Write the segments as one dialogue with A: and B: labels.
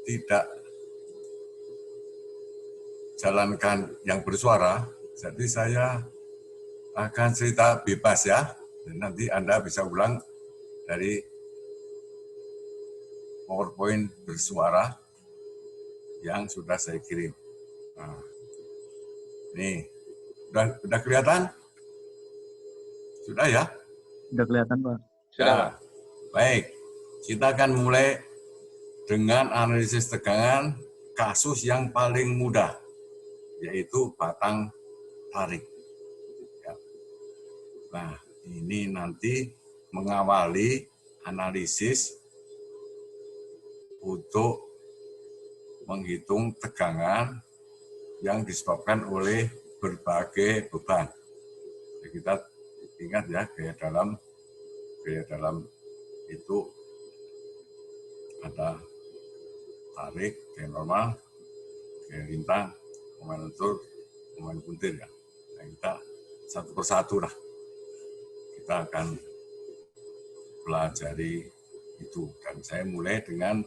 A: tidak jalankan yang bersuara, jadi saya akan cerita bebas ya. Dan nanti Anda bisa ulang dari PowerPoint bersuara yang sudah saya kirim. Nah, nih, udah kelihatan? Sudah ya?
B: Sudah kelihatan, Pak.
C: Sudah,
A: Ya,
C: Pak.
A: baik. Kita akan mulai dengan analisis tegangan kasus yang paling mudah, yaitu batang tarik. Ya. Nah, ini nanti mengawali analisis untuk menghitung tegangan yang disebabkan oleh berbagai beban. Jadi kita ingat ya, gaya dalam itu ada tarik, gaya normal, gaya lintang, pemain lentur, pemain puntir ya. Nah, kita satu persatu lah. Kita akan pelajari itu. Dan saya mulai dengan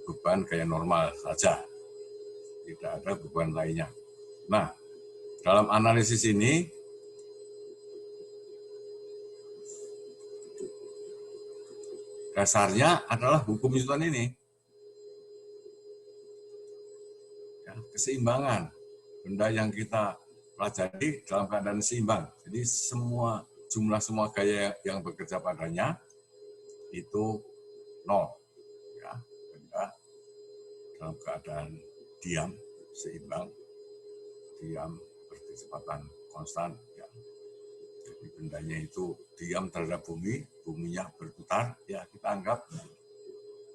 A: beban gaya normal saja. Tidak ada beban lainnya. Nah, dalam analisis ini, dasarnya adalah hukum Newton ini. Ya, keseimbangan. Benda yang kita pelajari dalam keadaan seimbang. Jadi semua gaya yang bekerja padanya itu nol. Ya, benda dalam keadaan diam, seimbang, diam, berkecepatan konstan. Ya. Jadi bendanya itu diam terhadap bumi, buminya berputar, ya kita anggap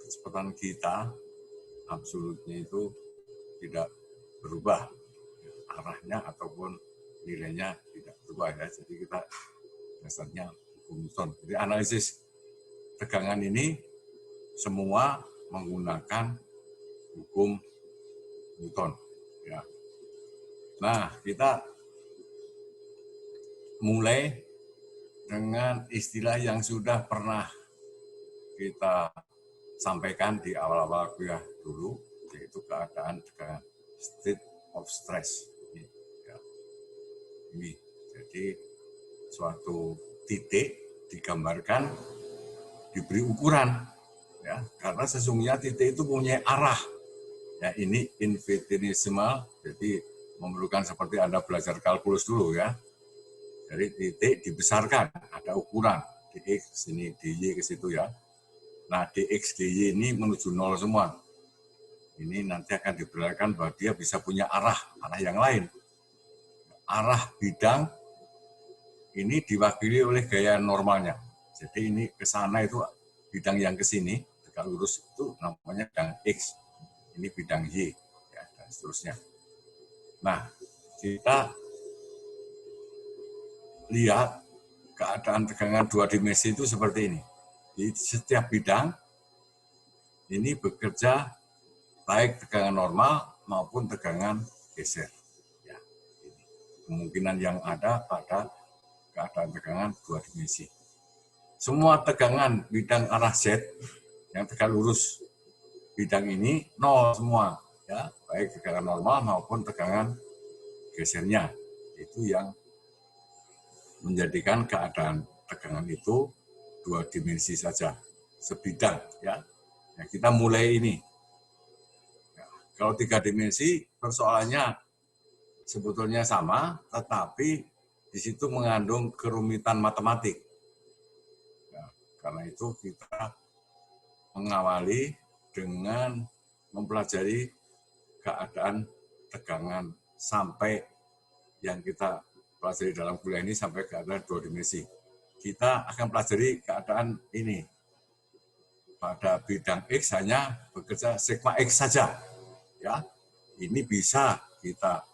A: kecepatan kita absolutnya itu tidak berubah. Arahnya ataupun nilainya tidak berubah ya. Jadi kita dasarnya hukum Newton. Jadi analisis tegangan ini semua menggunakan hukum Newton. Ya. Nah, kita mulai dengan istilah yang sudah pernah kita sampaikan di awal-awal kuliah dulu, yaitu keadaan tegangan, state of stress. Ini, jadi suatu titik digambarkan diberi ukuran, ya, karena sesungguhnya titik itu punya arah. Ya, ini infinitesimal, jadi memerlukan seperti Anda belajar kalkulus dulu ya. Jadi titik dibesarkan, ada ukuran dx sini, dy ke situ ya. Nah, dx dy ini menuju nol semua. Ini nanti akan diperlihatkan bahwa dia bisa punya arah yang lain. Arah bidang ini diwakili oleh gaya normalnya. Jadi ini ke sana itu bidang yang ke sini, tegak lurus itu namanya bidang X. Ini bidang Y, ya, dan seterusnya. Nah, kita lihat keadaan tegangan dua dimensi itu seperti ini. Di setiap bidang ini bekerja baik tegangan normal maupun tegangan geser. Ya, ini kemungkinan yang ada pada keadaan tegangan dua dimensi. Semua tegangan bidang arah Z yang tegak lurus bidang ini nol semua, ya, baik tegangan normal maupun tegangan gesernya. Itu yang menjadikan keadaan tegangan itu dua dimensi saja, sebidang, ya. Nah, kita mulai ini. Ya, kalau tiga dimensi persoalannya sebetulnya sama, tetapi di situ mengandung kerumitan matematik. Ya, karena itu kita mengawali dengan mempelajari keadaan tegangan sampai yang kita pelajari dalam kuliah ini sampai keadaan dua dimensi. Kita akan pelajari keadaan ini. Pada bidang X hanya bekerja sigma X saja. Ya, ini bisa kita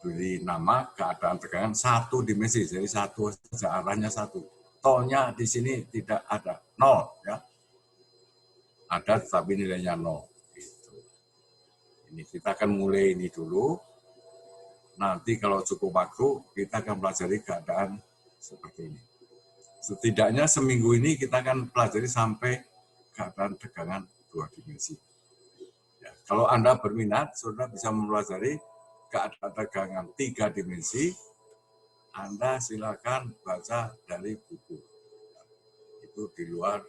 A: beri nama keadaan tegangan satu dimensi, jadi satu saja, arahnya satu. Tolnya di sini tidak ada, nol, ya. Ada tetapi nilainya nol. Gitu. Ini kita akan mulai ini dulu. Nanti kalau cukup waktu kita akan pelajari keadaan seperti ini. Setidaknya seminggu ini kita akan pelajari sampai keadaan tegangan dua dimensi. Kalau Anda berminat, saudara bisa mempelajari keadaan tegangan 3 dimensi. Anda silakan baca dari buku. Itu di luar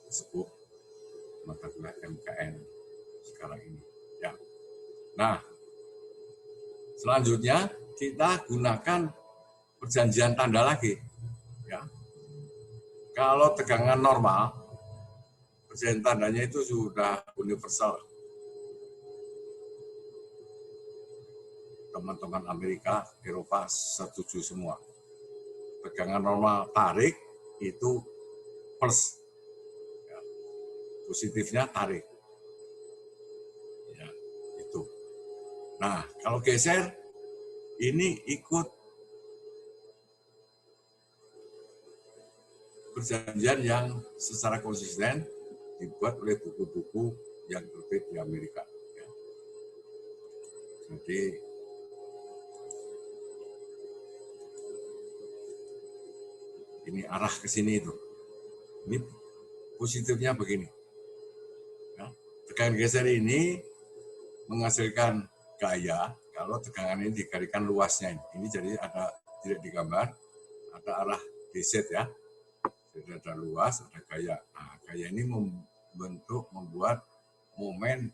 A: disebut mata kuliah MKN sekarang ini. Ya. Nah, selanjutnya kita gunakan perjanjian tanda lagi. Ya. Kalau tegangan normal, perjanjian tandanya itu sudah universal. Teman-teman Amerika, Eropa setuju semua. Tegangan normal tarik itu plus. Ya. Positifnya tarik. Ya, itu. Nah, kalau geser, ini ikut perjanjian yang secara konsisten dibuat oleh buku-buku yang terbit di Amerika. Ya. Jadi, ini arah ke sini itu. Ini positifnya begini. Ya. Tegangan geser ini menghasilkan gaya kalau tegangan ini dikalikan luasnya. Ini jadi ada tidak digambar, ada arah DZ ya. Jadi ada luas, ada gaya. Nah, gaya ini membuat momen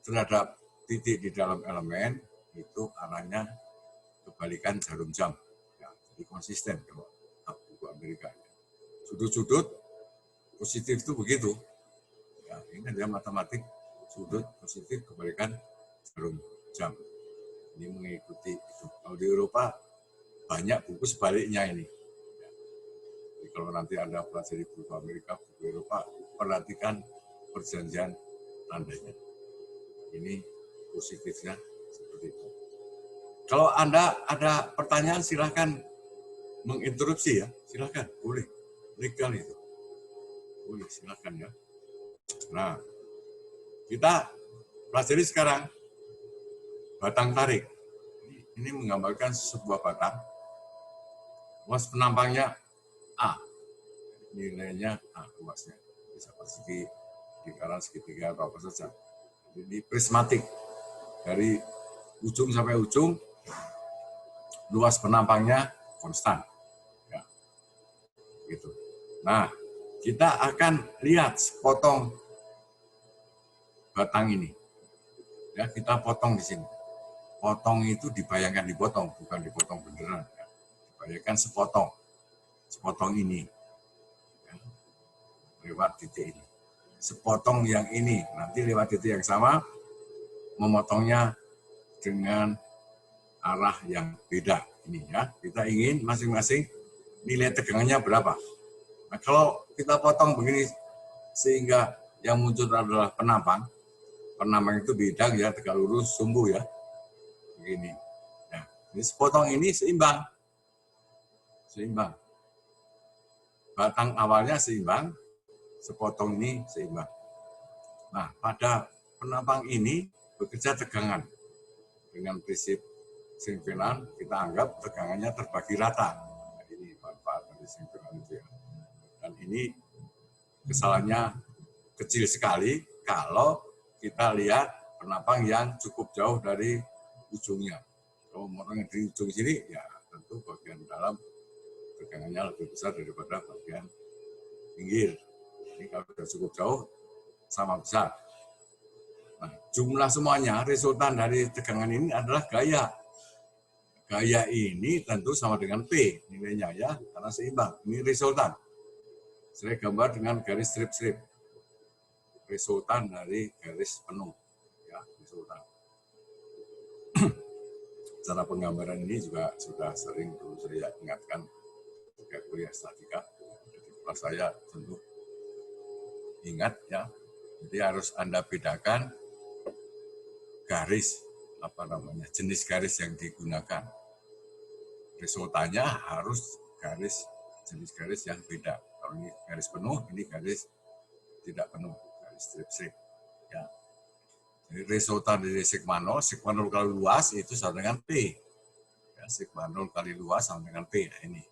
A: terhadap titik di dalam elemen itu arahnya kebalikan jarum jam. Ya, jadi konsisten kalau buku Amerika. Sudut-sudut positif itu begitu. Ya, ini adalah matematik sudut positif kebalikan jarum jam. Ini mengikuti itu. Kalau di Eropa banyak buku sebaliknya ini. Ya. Jadi kalau nanti Anda pelajari buku Amerika, buku Eropa, perhatikan perjanjian tandanya. Ini positifnya seperti itu. Kalau Anda ada pertanyaan silahkan menginterupsi ya, silahkan, boleh, legal itu. Boleh, silahkan ya. Nah, kita pelajari sekarang batang tarik. Ini menggambarkan sebuah batang. Luas penampangnya A. Nilainya A luasnya. Bisa persegi, lingkaran segitiga atau apa saja. Ini prismatik. Dari ujung sampai ujung, luas penampangnya konstan. Ya. Gitu. Nah, kita akan lihat sepotong batang ini. Ya, kita potong di sini. Potong itu dibayangkan dipotong, bukan dipotong beneran. Ya. Dibayangkan sepotong. Sepotong ini. Ya. Lewat titik ini. Sepotong yang ini, nanti lewat titik yang sama, memotongnya dengan arah yang beda. Ini ya, kita ingin masing-masing nilai tegangannya berapa. Nah, kalau kita potong begini, sehingga yang muncul adalah penampang. Penampang itu bidang ya, tegak lurus, sumbu ya. Begini. Nah, ini sepotong ini seimbang. Seimbang. Batang awalnya seimbang, sepotong ini seimbang. Nah, pada penampang ini bekerja tegangan. Dengan prinsip sinkronan, kita anggap tegangannya terbagi rata. Nah, ini manfaat dari sinkronan itu ya. Dan ini kesalahannya kecil sekali kalau kita lihat penampang yang cukup jauh dari ujungnya. Kalau memotong di ujung sini, ya tentu bagian dalam tegangannya lebih besar daripada bagian pinggir. Ini kalau sudah cukup jauh, sama besar. Nah, jumlah semuanya, resultan dari tegangan ini adalah gaya. Gaya ini tentu sama dengan P nilainya ya, karena seimbang. Ini resultan. Saya gambar dengan garis strip-strip. Resultan dari garis penuh. Ya, resultan. Cara penggambaran ini juga sudah sering dulu saya ingatkan ketika kuliah statika. Jadi kelas saya tentu ingat ya. Jadi harus Anda bedakan garis jenis garis yang digunakan. Resultannya harus jenis garis yang beda. Kalau ini garis penuh, ini garis tidak penuh, garis strip-strip. Ya. Jadi resultan dari sigma 0 kali luas itu sama dengan P. Ya, sigma 0 kali luas sama dengan P. Nah, ini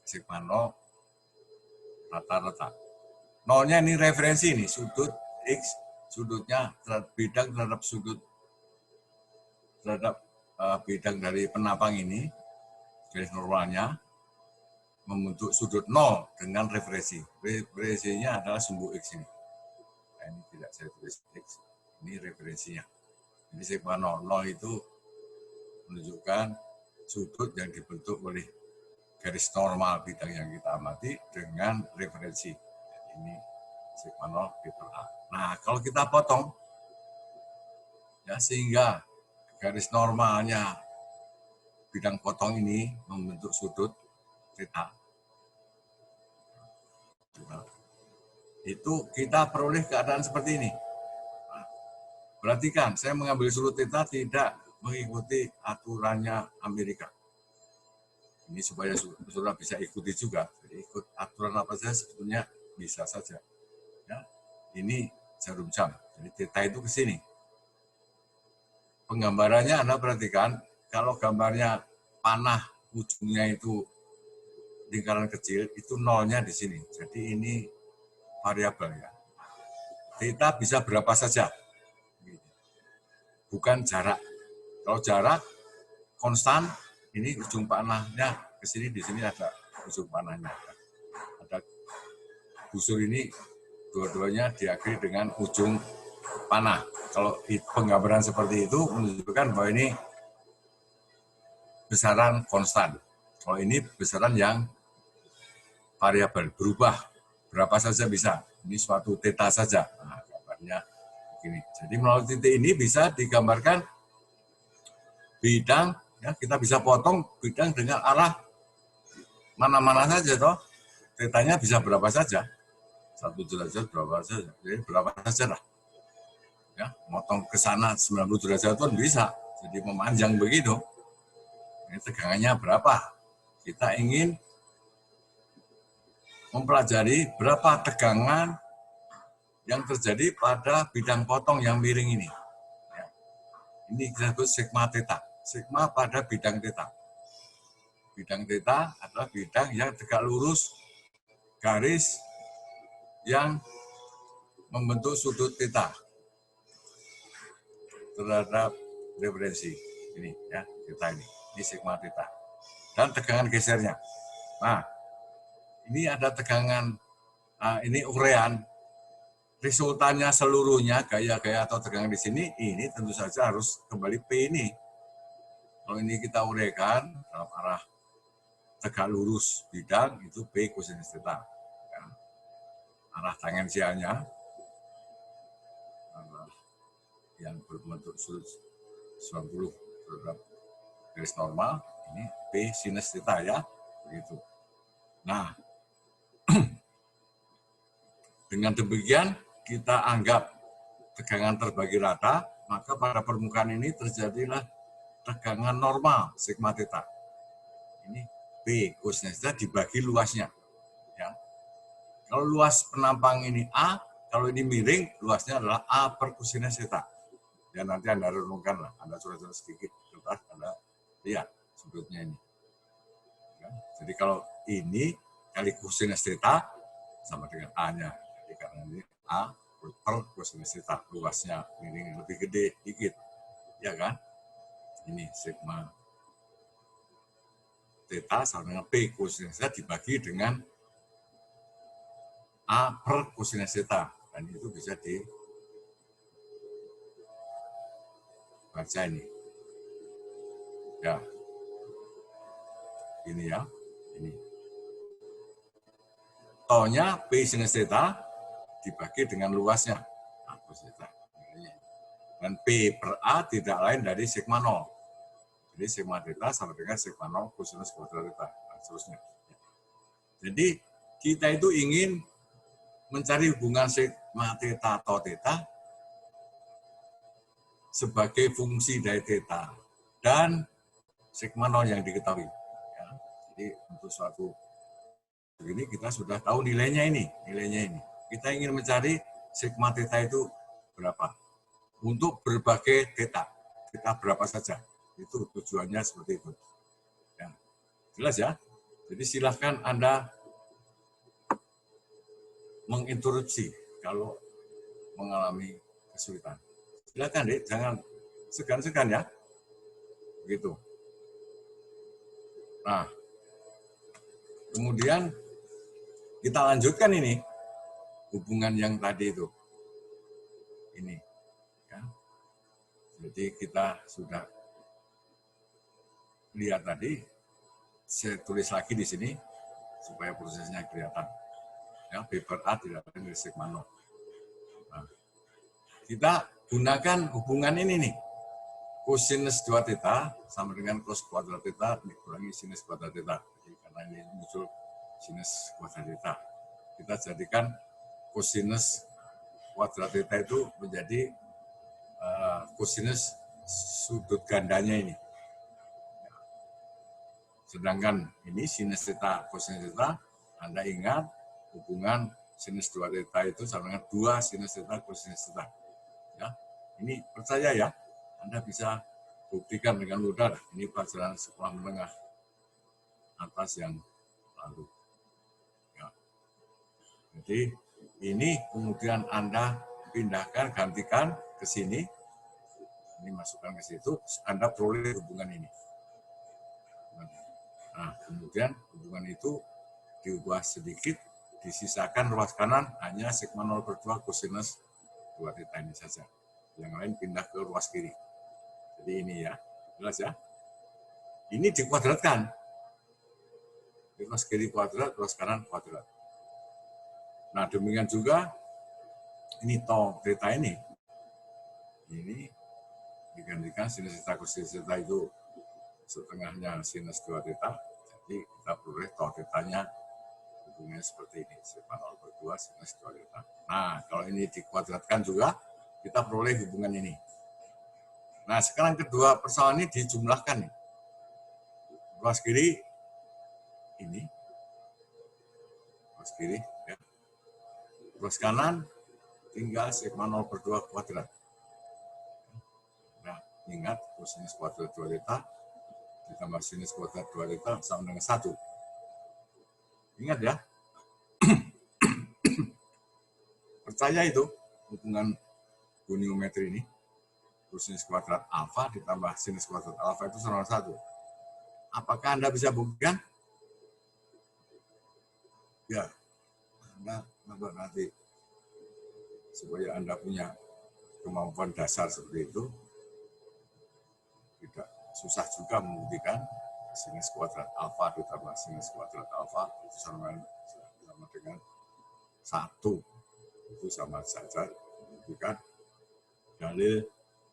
A: sigma 0 rata-rata. Nolnya ini referensi nih, sudut X, sudutnya bidang terhadap sudut terhadap bidang dari penapang ini, garis normalnya membentuk sudut 0 dengan referensi. Referensinya adalah sumbu X ini. Nah, ini tidak saya tulis X, ini referensinya. Jadi sigma 0 itu menunjukkan sudut yang dibentuk oleh garis normal bidang yang kita amati dengan referensi. Ini sigma 0 pi per A. Nah, kalau kita potong, ya sehingga garis normalnya bidang potong ini membentuk sudut theta. Itu kita peroleh keadaan seperti ini. Nah, perhatikan, saya mengambil sudut theta tidak mengikuti aturannya Amerika. Ini supaya saudara bisa ikuti juga. Jadi ikut aturan apa saja sebetulnya bisa saja. Ya, ini jarum jam. Jadi theta itu ke sini. Penggambarannya Anda perhatikan, kalau gambarnya panah ujungnya itu lingkaran kecil, itu nolnya di sini. Jadi ini variabel ya. Theta bisa berapa saja. Bukan jarak. Kalau jarak konstan, ini ujung panahnya ke sini, di sini ada ujung panahnya. Ada busur ini dua-duanya diakhiri dengan ujung panah. Kalau penggambaran seperti itu menunjukkan bahwa ini besaran konstan. Kalau ini besaran yang variabel, berubah berapa saja bisa. Ini suatu theta saja. Nah, gambarnya begini. Jadi melalui titik ini bisa digambarkan bidang, ya kita bisa potong bidang dengan arah mana-mana saja toh. Tetanya bisa berapa saja. 1 derajat berapa saja. Jadi berapa saja lah. Ya, motong ke sana 90 derajat pun bisa. Jadi memanjang begitu. Ini tegangannya berapa? Kita ingin mempelajari berapa tegangan yang terjadi pada bidang potong yang miring ini. Ya. Ini disebut sigma theta. Sigma pada bidang theta. Bidang theta adalah bidang yang tegak lurus garis yang membentuk sudut theta terhadap referensi. Ini ya, theta ini sigma theta. Dan tegangan gesernya. Nah, ini ada tegangan, ini urean, resultannya seluruhnya, gaya-gaya atau tegangan di sini, ini tentu saja harus kembali P ini. Kalau ini kita uraikan dalam arah tegak lurus bidang, itu P kosinus theta. Ya. Arah tangensialnya, yang berbentuk sudut 90 terhadap garis normal, ini P sinus theta ya, begitu. Nah, dengan demikian kita anggap tegangan terbagi rata, maka pada permukaan ini terjadilah tegangan normal sigma theta. Ini P kosinus theta dibagi luasnya. Ya. Kalau luas penampang ini A, kalau ini miring, luasnya adalah A per kosinus theta. Ya nanti Anda renungkan lah, Anda coret-coret sedikit, Anda lihat sudutnya ini. Ya. Jadi kalau ini kali kosinus theta sama dengan A-nya. Jadi karena ini A per kosinus theta, luasnya miring lebih gede dikit. Ya kan? Ini sigma theta sama dengan P kosinus theta dibagi dengan A per kosinus theta. Dan itu bisa dibaca ini. Ya. Ini ya. Ini. Taunya P sinus theta dibagi dengan luasnya. Nah, dan P per A tidak lain dari sigma 0. Jadi sigma theta sama dengan sigma 0 kosinus kuadrat theta. Dan seterusnya. Jadi kita itu ingin mencari hubungan sigma theta atau theta sebagai fungsi dari theta dan sigma 0 yang diketahui. Ya, jadi untuk suatu begini kita sudah tahu nilainya ini. Kita ingin mencari sigma theta itu berapa untuk berbagai theta berapa saja. Itu tujuannya seperti itu. Ya, jelas ya. Jadi silahkan Anda menginterupsi kalau mengalami kesulitan. Silakan deh, jangan segan-segan ya. Begitu. Nah, kemudian kita lanjutkan ini hubungan yang tadi itu. Ini. Ya. Jadi kita sudah lihat tadi, saya tulis lagi di sini supaya prosesnya kelihatan. Ya, B per A tidak lain dari sigma 0. Nah, kita gunakan hubungan ini nih. Kosinus 2 theta sama dengan cos kuadrat theta dikurangi sinus kuadrat theta. Jadi karena ini muncul sinus kuadrat theta. Kita jadikan kosinus kuadrat theta itu menjadi kosinus sudut gandanya ini. Sedangkan ini sinus theta, kosinus theta, Anda ingat hubungan sinus 2 theta itu sama dengan 2 sinus theta, kosinus theta. Ya, ini percaya ya, Anda bisa buktikan dengan mudah. Ini pelajaran sekolah menengah atas yang lalu. Ya. Jadi ini kemudian Anda pindahkan, gantikan ke sini. Ini masukkan ke situ, Anda peroleh hubungan ini. Nah, kemudian hubungan itu diubah sedikit, disisakan ruas kanan hanya sigma 0/2 kosinus 2 theta ini saja. Yang lain pindah ke ruas kiri. Jadi ini ya, jelas ya. Ini dikuadratkan. Ruas kiri kuadrat, ruas kanan kuadrat. Nah, demikian juga ini tau theta ini digantikan sinus theta kosinus theta itu setengahnya sinus 2 theta. Jadi kita peroleh tau thetanya hubungannya seperti ini, sigma 0/2 sinus 2 theta. Nah, kalau ini dikuadratkan juga kita peroleh hubungan ini. Nah, sekarang kedua persoalan ini dijumlahkan nih. Ruas kiri ini, ruas kiri, ya. Ruas kanan tinggal sigma 0/2 kuadrat. Nah, ingat kosinus kuadrat 2 theta ditambah sinus kuadrat 2 theta sama dengan 1. Ingat ya. Percaya itu hubungan goniometri ini. Kosinus kuadrat alfa ditambah sinus kuadrat alfa itu sama dengan 1. Apakah Anda bisa buktikan? Ya, Anda nanti supaya Anda punya kemampuan dasar seperti itu, tidak susah juga membuktikan sinus kuadrat alfa ditambah sinus kuadrat alfa itu sama dengan 1. Itu sama saja membuktikan dalil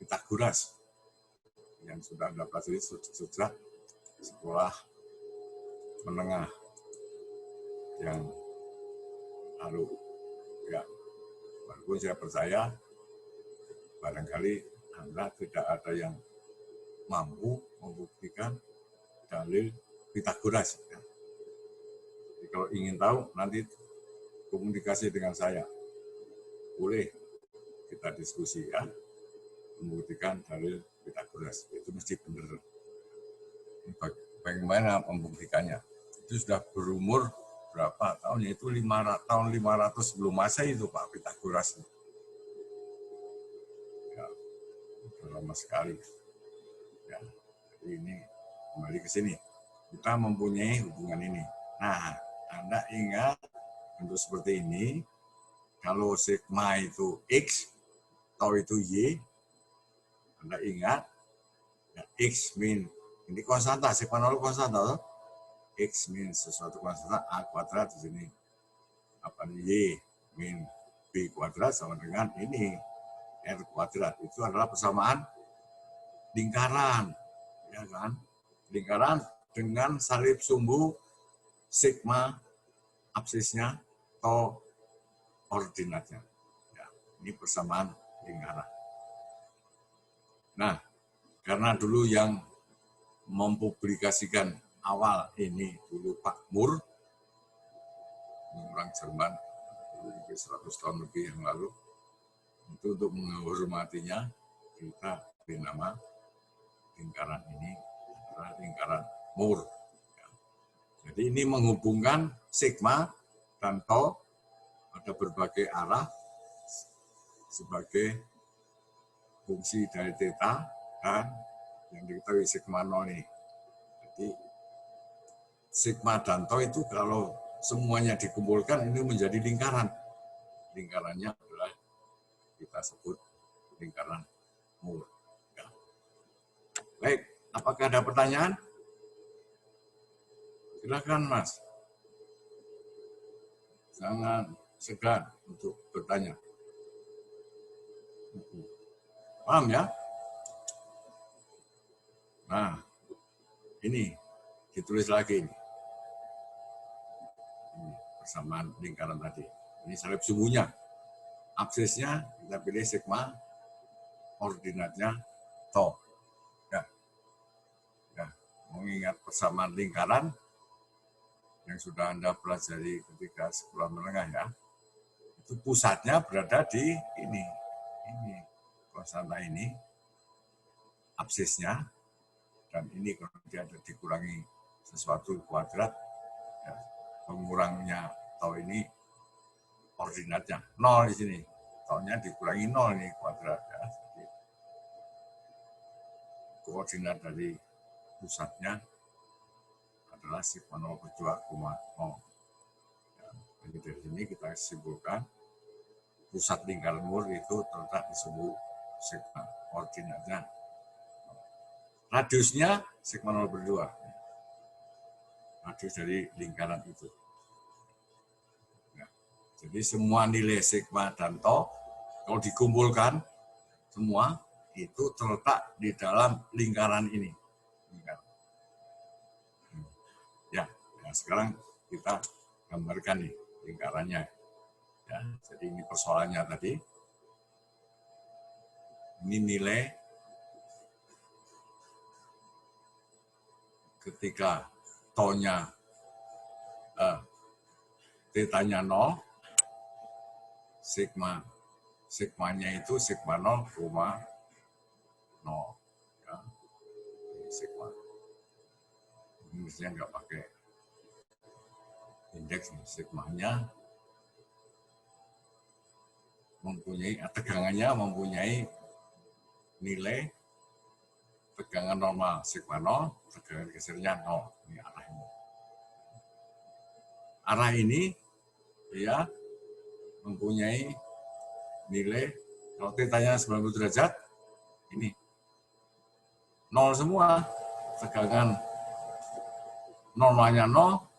A: Pitagoras yang sudah Anda pelajari sejak sekolah menengah yang lalu. Ya, walaupun saya percaya barangkali Anda tidak ada yang mampu membuktikan dalil Pitagoras. Ya. Jadi kalau ingin tahu, nanti komunikasi dengan saya. Boleh kita diskusi ya, membuktikan dalil Pitagoras. Itu mesti benar. Bagaimana membuktikannya? Itu sudah berumur berapa tahun? Itu 500 sebelum Masehi itu Pak Pitagoras. Ya, lama sekali. Ya, ini kembali ke sini. Kita mempunyai hubungan ini. Nah, Anda ingat untuk seperti ini, kalau sigma itu X, tau itu Y, Anda ingat, ya, X min, ini konstanta, sigma 0 konstanta, X min sesuatu konstanta, A kuadrat di sini, apa Y min B kuadrat sama dengan ini, R kuadrat, itu adalah persamaan lingkaran, ya kan? Lingkaran dengan salib sumbu sigma absisnya atau ordinatnya. Ya, ini persamaan lingkaran. Nah, karena dulu yang mempublikasikan awal ini dulu Pak Moore, orang Jerman, 100 tahun lebih yang lalu, itu untuk menghormatinya, kita beri nama lingkaran ini adalah lingkaran Moore. Ya. Jadi ini menghubungkan sigma dan tau ada berbagai arah sebagai fungsi dari theta dan yang diketahui sigma nol ini. Jadi sigma dan tau itu kalau semuanya dikumpulkan ini menjadi lingkaran. Lingkarannya adalah kita sebut lingkaran Moore. Ya. Baik, apakah ada pertanyaan? Silakan Mas. Jangan segan untuk bertanya. Paham ya? Nah, ini ditulis lagi ini. Ini persamaan lingkaran tadi. Ini salib sumbunya. Absisnya kita pilih sigma, ordinatnya tau. Ya. Ya, mengingat persamaan lingkaran yang sudah Anda pelajari ketika sekolah menengah ya. Itu pusatnya berada di ini konstanta ini, absisnya, dan ini kalau dia ada dikurangi sesuatu kuadrat, ya, pengurangnya tau ini ordinatnya 0 di sini, taunya dikurangi 0 ini kuadrat ya. Jadi, koordinat dari pusatnya adalah sigma 0 per 2,0. Jadi dari sini kita simpulkan pusat lingkaran Moore itu terletak di sumbu sigma, ordinatnya. Radiusnya sigma 0 per 2. Radius dari lingkaran itu. Ya. Jadi semua nilai sigma dan tau kalau dikumpulkan semua itu terletak di dalam lingkaran ini. Ya, sekarang kita gambarkan nih lingkarannya. Ya, jadi ini persoalannya tadi. Ini nilai ketika tau-nya theta-nya 0, sigmanya itu sigma 0,0. Ya. Ini sigma. Ini mestinya nggak pakai indeks, sigmanya mempunyai, tegangannya mempunyai nilai tegangan normal sigma 0, tegangan gesernya 0. Ini arah ini. Arah ini dia mempunyai nilai, kalau theta-nya 90 derajat, ini 0 semua. Tegangan normalnya 0,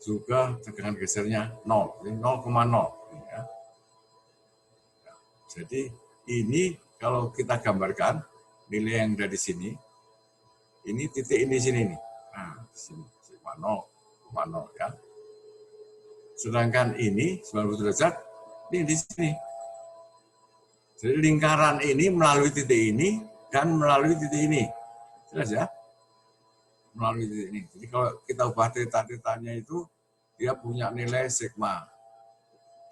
A: juga tegangan gesernya 0, ini 0,0. Ya. Jadi ini kalau kita gambarkan nilai yang dari sini, ini titik ini sini nih. Nah, di sini sigma 0,0 ya. Sedangkan ini 90 derajat ini di sini. Jadi lingkaran ini melalui titik ini dan melalui titik ini. Jelas ya? Melalui titik ini. Jadi kalau kita ubah theta-theta-nya itu dia punya nilai sigma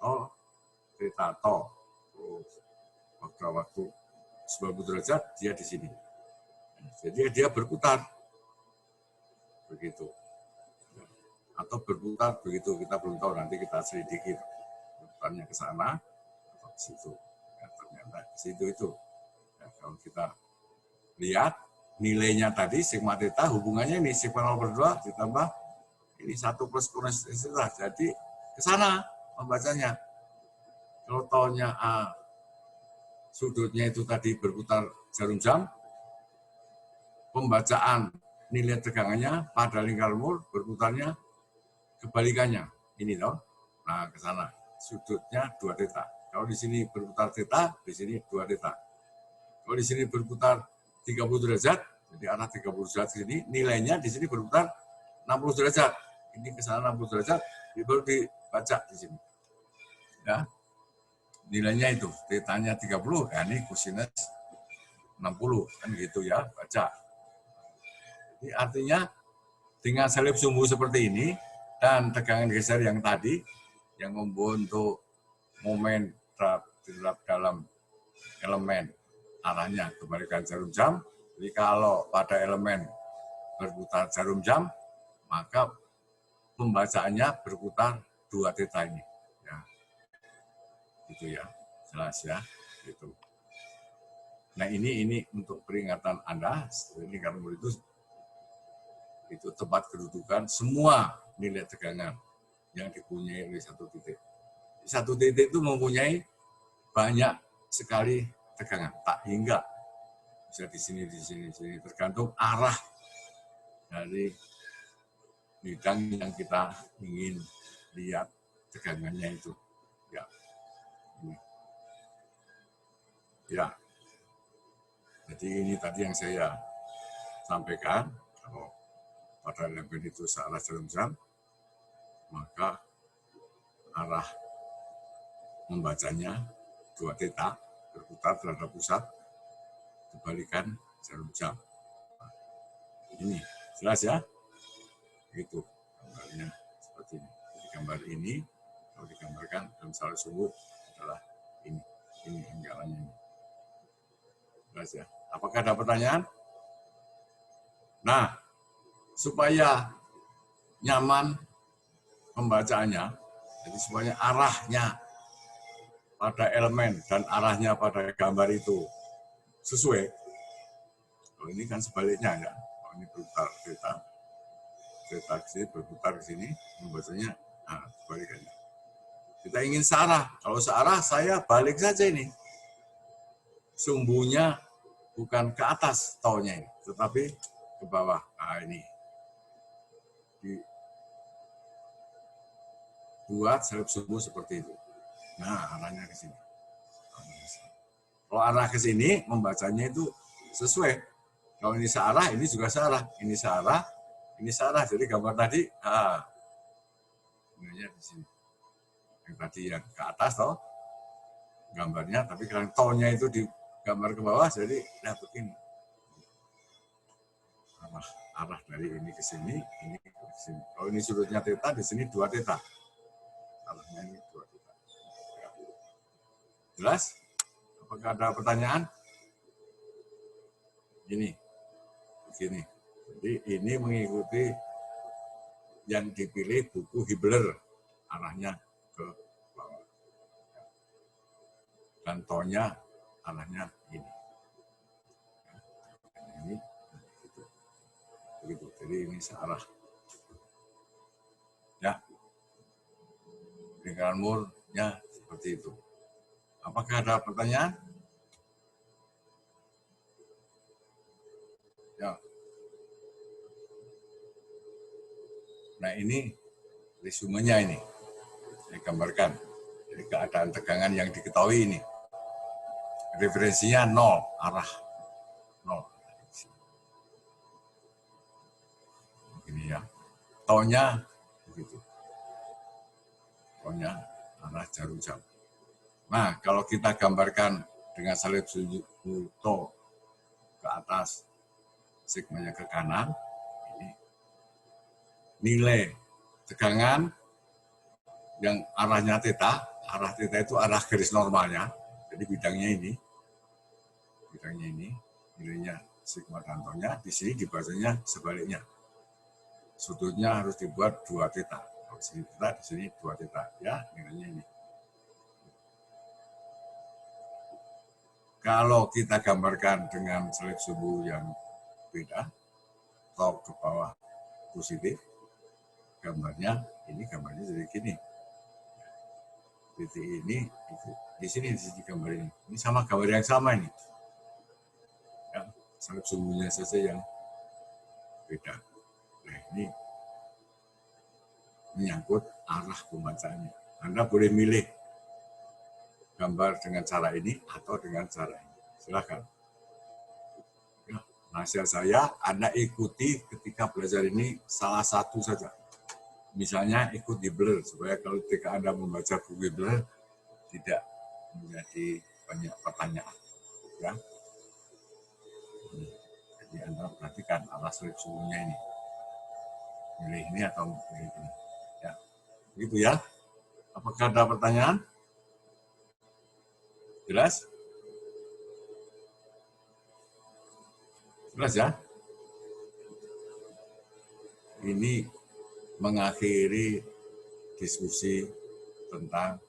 A: tau, theta tau. Pada waktu 90 derajat dia di sini. Jadi dia berputar. Begitu. Atau berputar begitu, kita belum tahu, nanti kita selidiki berputarnya ke sana atau ke situ. Ya, ternyata ke situ itu. Ya, kalau kita lihat nilainya tadi sigma theta hubungannya ini sigma 0 per 2 ditambah ini 1 plus kosinus theta. Jadi ke sana membacanya. Kalau taunya A sudutnya itu tadi berputar jarum jam, pembacaan nilai tegangannya pada lingkaran Moore berputarnya kebalikannya. Ini toh. Nah, ke sana. Sudutnya 2 theta. Kalau di sini berputar theta, di sini 2 theta. Kalau di sini berputar 30 derajat, jadi arah 30 derajat ke sini, nilainya di sini berputar 60 derajat. Ini ke sana 60 derajat, baru dibaca di sini. Ya. Nilainya itu, theta-nya 30, ya ini kosinus 60, kan gitu ya, baca. Jadi artinya dengan salib sumbu seperti ini dan tegangan geser yang tadi yang membentuk momen terhadap dalam elemen arahnya kebalikan jarum jam. Jadi kalau pada elemen berputar jarum jam, maka pembacaannya berputar 2 theta ini. Ya. Gitu ya. Jelas ya, gitu. Nah ini untuk peringatan Anda, ini karena itu tempat kedudukan semua nilai tegangan yang dipunyai oleh satu titik. Satu titik itu mempunyai banyak sekali tegangan, tak hingga bisa di sini, tergantung arah dari bidang yang kita ingin lihat tegangannya itu. Ya, ini. Ya. Jadi ini tadi yang saya sampaikan, kalau pada elemen itu searah jarum jam, maka arah membacanya 2 theta berputar terhadap pusat, kebalikan jarum jam. Ini jelas ya? Itu gambarnya seperti ini. Jadi gambar ini kalau digambarkan dalam salur subuh adalah ini anggarannya ini. Jelas ya? Apakah ada pertanyaan? Nah, supaya nyaman pembacaannya, jadi supaya arahnya pada elemen dan arahnya pada gambar itu sesuai. Kalau ini kan sebaliknya ya. Kalau ini berputar theta ke sini, berputar ke sini, membacanya sebalikannya. Kita ingin searah. Kalau searah saya balik saja ini. Sumbunya bukan ke atas taunya ini, tetapi ke bawah. Nah ini. Dibuat salib sumbu seperti itu. Nah, arahnya ke sini. Kalau arah ke sini, membacanya itu sesuai. Kalau ini searah, ini juga searah. Ini searah, ini searah. Jadi gambar tadi, ini di sini. Yang tadi yang ke atas, toh gambarnya, tapi kalau tone-nya itu di gambar ke bawah, jadi dapat ini. Arah dari ini ke sini, ini ke sini. Kalau ini sudutnya theta, di sini 2 theta. Arahnya ini 2 theta. Jelas? Apakah ada pertanyaan? Ini, begini. Jadi ini mengikuti yang dipilih buku Hibbeler, arahnya ke bawah. Dan tone-nya arahnya ini. Ini begitu. Jadi ini searah. Ya. Lingkaran Moore-nya seperti itu. Apakah ada pertanyaan? Ya. Nah ini resumenya ini. Saya gambarkan. Jadi keadaan tegangan yang diketahui ini. Referensinya 0, arah 0. Begini ya. Tone-nya begitu. Tone-nya arah jarum jam. Nah, kalau kita gambarkan dengan salib sumbu to ke atas, sigmanya ke kanan, ini nilai tegangan yang arahnya theta, arah theta itu arah garis normalnya, jadi bidangnya ini, nilainya sigma dan tone-nya, di sini dibacanya sebaliknya. Sudutnya harus dibuat 2 theta. Kalau sini theta, di sini 2 theta, ya, nilainya ini. Kalau kita gambarkan dengan salib sumbu yang beda, atau ke bawah positif, gambarnya jadi gini. Titik ini, di sini gambar ini. Ini sama gambar yang sama ini. Ya, salib sumbunya saja yang beda. Nah, ini menyangkut arah pembacaannya. Anda boleh milih gambar dengan cara ini atau dengan cara ini. Silakan. Ya, nasihat saya, Anda ikuti ketika belajar ini salah satu saja. Misalnya ikut Hibbeler, supaya kalau ketika Anda membaca buku Hibbeler tidak menjadi banyak pertanyaan. Ya. Jadi Anda perhatikan arah salib sumbunya ini. Milih ini atau milih ini. Ya. Begitu ya. Apakah ada pertanyaan? Jelas? Jelas ya? Ini mengakhiri diskusi tentang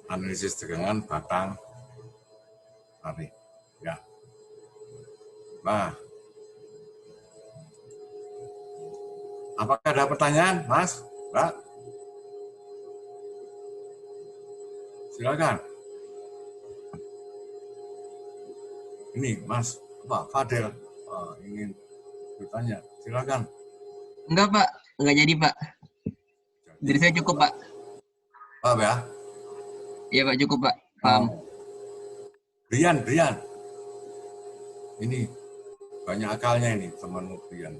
A: analisis tegangan batang tarik. Ya. Nah, apakah ada pertanyaan, Mas, Mbak? Silakan. Ini, Mas, Pak Fadel ingin bertanya. Silakan.
B: Enggak, Pak. Enggak jadi, Pak. Dari saya cukup, Pak.
A: Paham ya?
B: Iya, Pak, cukup, Pak. Paham.
A: Brian. Ini banyak akalnya ini, teman Brian.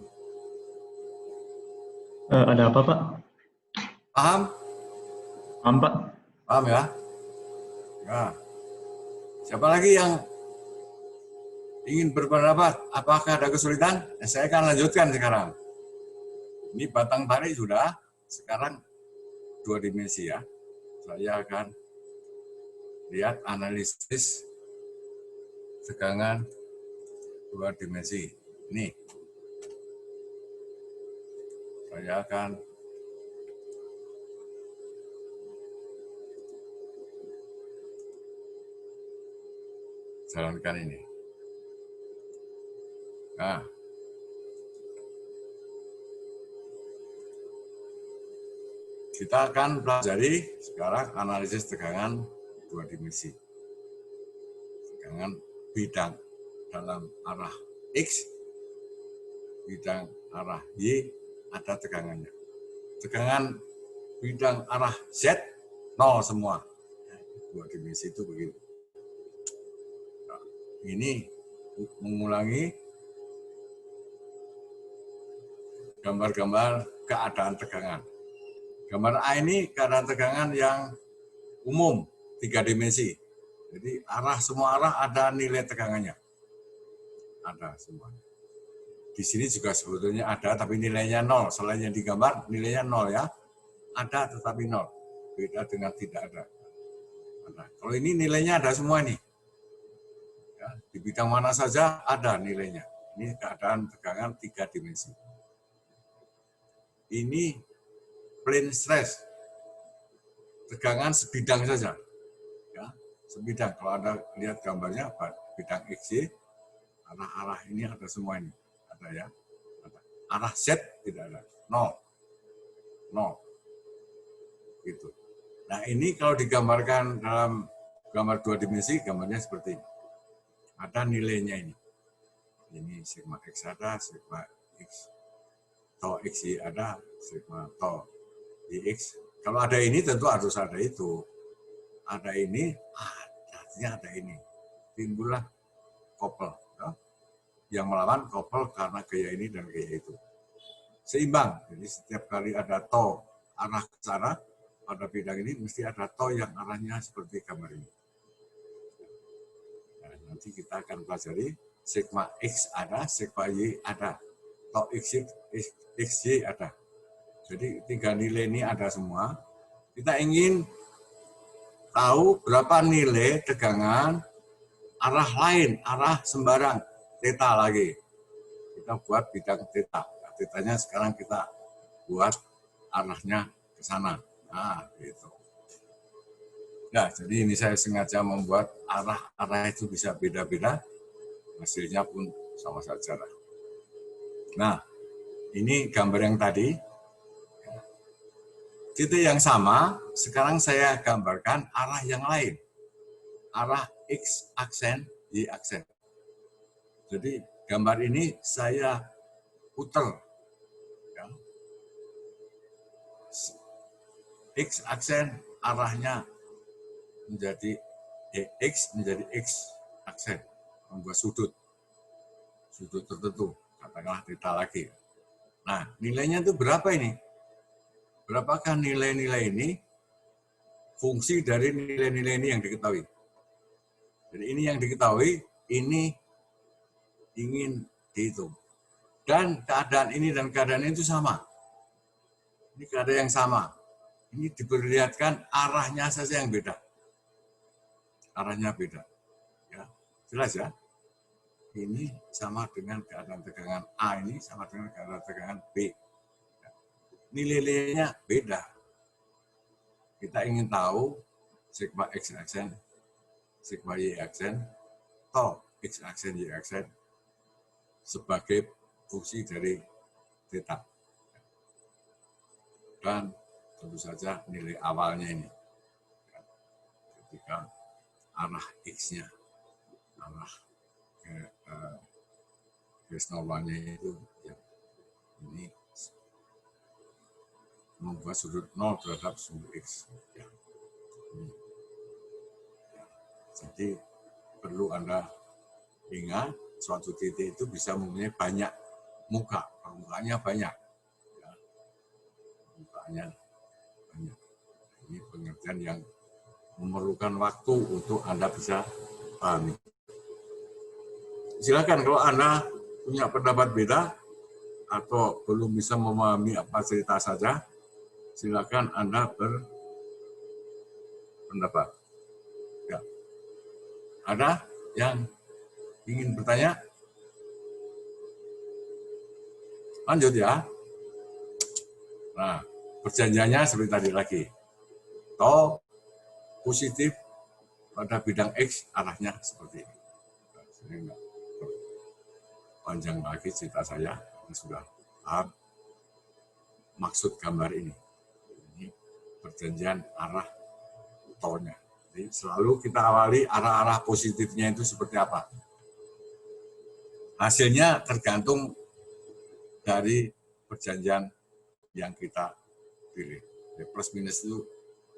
C: Ada apa, Pak?
A: Paham?
C: Paham, Pak.
A: Paham ya? Ya. Siapa lagi yang ingin berpendapat? Apakah ada kesulitan? Saya akan lanjutkan sekarang. Ini batang tarik sudah, sekarang 2 dimensi ya. Saya akan lihat analisis tegangan 2 dimensi. Ini. Saya akan jalankan ini. Nah, kita akan pelajari sekarang analisis tegangan 2 dimensi. Tegangan bidang dalam arah X, bidang arah Y, ada tegangannya. Tegangan bidang arah Z, 0 semua. 2 dimensi itu begitu. Nah, ini mengulangi gambar-gambar keadaan tegangan. Gambar A ini keadaan tegangan yang umum, 3 dimensi. Jadi semua arah ada nilai tegangannya. Ada semua. Di sini juga sebetulnya ada, tapi nilainya 0. Selain yang digambar, nilainya 0 ya. Ada tetapi 0. Beda dengan tidak ada. Nah, kalau ini nilainya ada semua nih. Ya, di bidang mana saja ada nilainya. Ini keadaan tegangan 3 dimensi. Ini plane stress, tegangan sebidang saja, ya, sebidang. Kalau Anda lihat gambarnya, bidang XY, arah-arah ini ada semua ini, ada ya. Ada. Arah Z tidak ada, 0, gitu. Nah ini kalau digambarkan dalam gambar 2 dimensi, gambarnya seperti ini. Ada nilainya ini. Ini sigma X ada, sigma X, tau XY ada, sigma tau X. Kalau ada ini tentu harus ada itu. Ada ini, artinya ada ini. Timbullah couple. Ya. Yang melawan couple karena gaya ini dan gaya itu. Seimbang. Jadi setiap kali ada tau arah ke sana, pada bidang ini mesti ada tau yang arahnya seperti gambar ini. Nah, nanti kita akan pelajari sigma X ada, sigma Y ada. Tau XY ada. Jadi 3 nilai ini ada semua. Kita ingin tahu berapa nilai tegangan arah lain, arah sembarang, theta lagi. Kita buat bidang theta. Nah, thetanya sekarang kita buat arahnya ke sana. Nah, gitu. Nah, jadi ini saya sengaja membuat arah itu bisa beda-beda. Hasilnya pun sama saja. Nah, ini gambar yang tadi. Titik yang sama, sekarang saya gambarkan arah yang lain. Arah X aksen, Y aksen. Jadi gambar ini saya putar. Ya. X aksen arahnya menjadi X menjadi X aksen. Membuat sudut tertentu. Katakanlah theta lagi. Nah, nilainya itu berapa ini? Berapakah nilai-nilai ini fungsi dari nilai-nilai ini yang diketahui. Jadi ini yang diketahui, ini ingin dihitung. Dan keadaan ini dan keadaan itu sama. Ini keadaan yang sama. Ini diperlihatkan arahnya saja yang beda. Arahnya beda. Ya, jelas ya? Ini sama dengan keadaan tegangan A ini, sama dengan keadaan tegangan B. Nilai-nilainya beda. Kita ingin tahu sigma X aksen, sigma Y aksen, tau X aksen Y aksen sebagai fungsi dari theta. Dan tentu saja nilai awalnya ini. Ketika arah X-nya, arah garis normalnya itu ya, ini membuat sudut 0 terhadap sumber X. Ya. Ini. Ya. Jadi perlu Anda ingat suatu titik itu bisa mempunyai banyak muka, permukaannya banyak. Ya. Permukaannya banyak. Ini pengertian yang memerlukan waktu untuk Anda bisa pahami. Silakan kalau Anda punya pendapat beda atau belum bisa memahami apa cerita saja, silakan Anda berpendapat. Ya. Ada yang ingin bertanya? Lanjut ya. Nah, perjanjiannya seperti tadi lagi. Tau positif pada bidang X arahnya seperti ini. Saya enggak panjang lagi cerita saya, ini sudah paham maksud gambar ini. Ini perjanjian arah taunya. Jadi selalu kita awali arah-arah positifnya itu seperti apa. Hasilnya tergantung dari perjanjian yang kita pilih. Jadi plus minus itu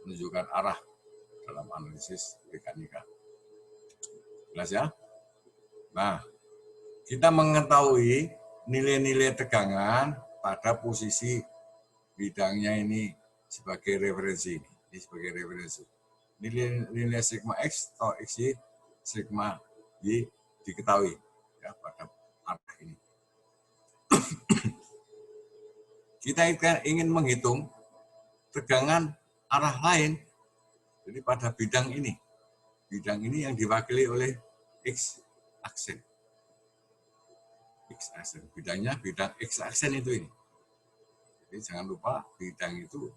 A: menunjukkan arah dalam analisis mekanika. Jelas ya? Nah, kita mengetahui nilai-nilai tegangan pada posisi bidangnya ini sebagai referensi. Ini sebagai referensi. Nilai sigma X atau XY, sigma Y diketahui ya, pada arah ini. Kita ingin menghitung tegangan arah lain, jadi pada bidang ini. Bidang ini yang diwakili oleh X aksen. X aksen. Bidangnya bidang X aksen itu ini. Jadi jangan lupa bidang itu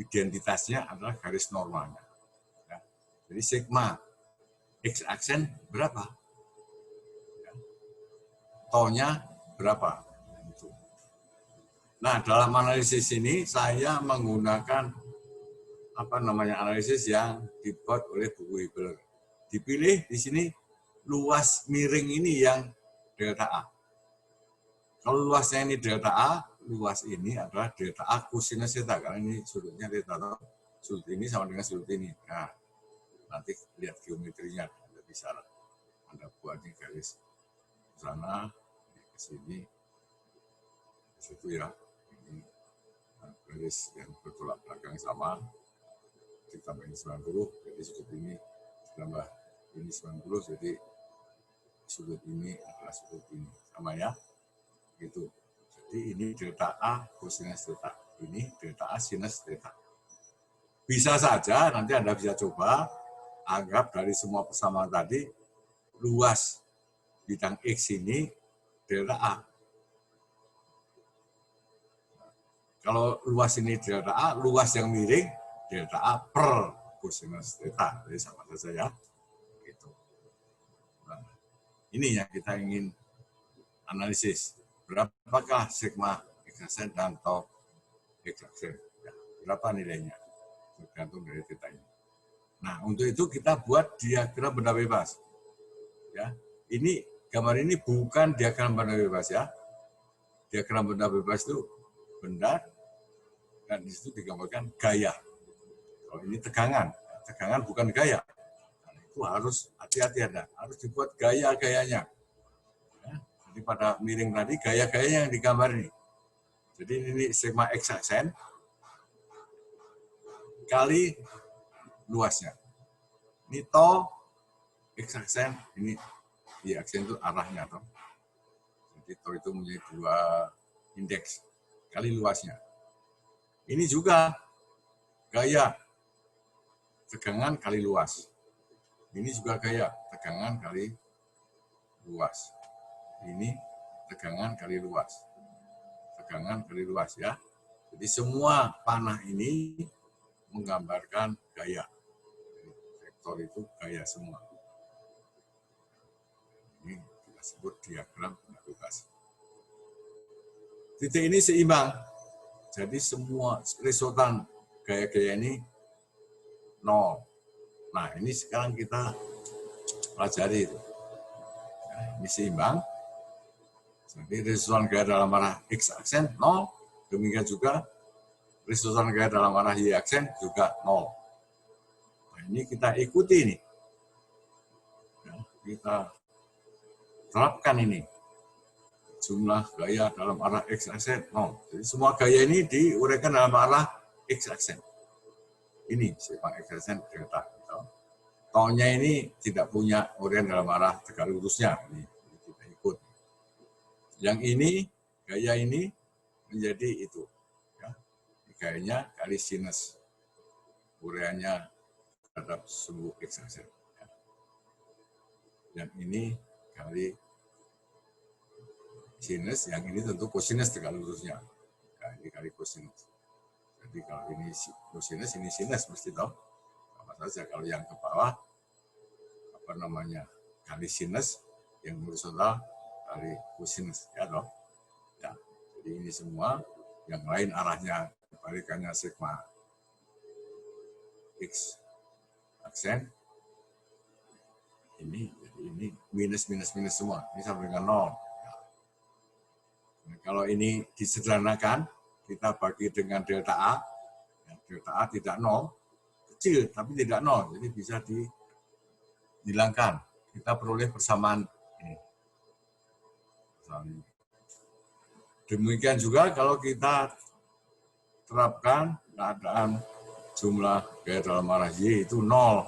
A: identitasnya adalah garis normalnya. Ya. Jadi sigma X aksen berapa? Ya. Taunya berapa? Nah, dalam analisis ini saya menggunakan analisis yang dibuat oleh buku Hibbeler. Dipilih di sini luas miring ini yang delta A. Kalau luasnya ini delta A, luas ini adalah delta A kosinus theta, karena ini sudutnya theta, sudut ini sama dengan sudut ini. Nah, nanti lihat geometrinya, Anda bisa Anda buat ini garis ke sana, ke sini, ke situ ya. Ini garis yang bertolak belakang sama, ditambah ini 90, jadi sudut ini ditambah ini 90, jadi sudut ini adalah sudut ini, sama ya. Gitu. Jadi ini delta A kosinus theta, ini delta A sinus theta. Bisa saja nanti Anda bisa coba anggap dari semua persamaan tadi luas bidang X ini delta A. Kalau luas ini delta A, luas yang miring delta A per kosinus theta, jadi sama saja ya. Gitu. Nah, ini yang kita ingin analisis. Berapakah sigma X aksen dan tau X aksen? Ya, berapa nilainya? Tergantung dari theta ini. Nah, untuk itu kita buat diagram benda bebas. Ya, ini gambar ini bukan diagram benda bebas ya. Diagram benda bebas itu benda dan di situ digambarkan gaya. Kalau ini tegangan, tegangan bukan gaya. Nah, itu harus hati-hati Anda, harus dibuat gaya-gayanya. Jadi pada miring tadi gaya-gayanya yang digambar ini. Jadi ini sigma X aksen kali luasnya. Ini tau X aksen, ini Y aksen itu arahnya toh. Jadi tau itu menjadi 2 indeks kali luasnya. Ini juga gaya tegangan kali luas. Ini juga gaya tegangan kali luas. Ini tegangan kali luas. Tegangan kali luas ya. Jadi semua panah ini menggambarkan gaya. vektor itu gaya semua. Ini kita sebut diagram navigasi. Titik ini seimbang. Jadi semua resultan gaya-gaya ini 0. Nah, ini sekarang kita pelajari itu. Nah, ini seimbang. Jadi resultan gaya dalam arah X aksen 0. Demikian juga resultan gaya dalam arah Y aksen juga 0. Nah, ini kita ikuti ini. Ya, kita terapkan ini. Jumlah gaya dalam arah X aksen 0. Jadi semua gaya ini diuraikan dalam arah X aksen. Ini sifat X aksen delta. Taunya ini tidak punya uraian dalam arah tegak lurusnya. Ini kita ikut. Yang ini, gaya ini menjadi itu. Ya. Gayanya kali sinus. Uraiannya terhadap sumbu X aksen. Ya. Yang ini kali sinus, yang ini tentu kosinus tegak lurusnya. Nah, ini kali kosinus. Jadi kalau ini kosinus, ini sinus mesti tahu. Sama saja kalau yang ke bawah apa namanya kali sinus, yang horizontal kali kosinus, ya toh. Ya. Jadi ini semua, yang lain arahnya kebalikannya sigma X aksen. Ini, jadi ini minus semua. Ini sampai dengan 0. Nah, kalau ini disederhanakan, kita bagi dengan delta A. Ya, delta A tidak 0, kecil tapi tidak 0, jadi bisa dihilangkan. Kita peroleh persamaan ini. Demikian juga kalau kita terapkan keadaan jumlah gaya dalam arah Y itu 0.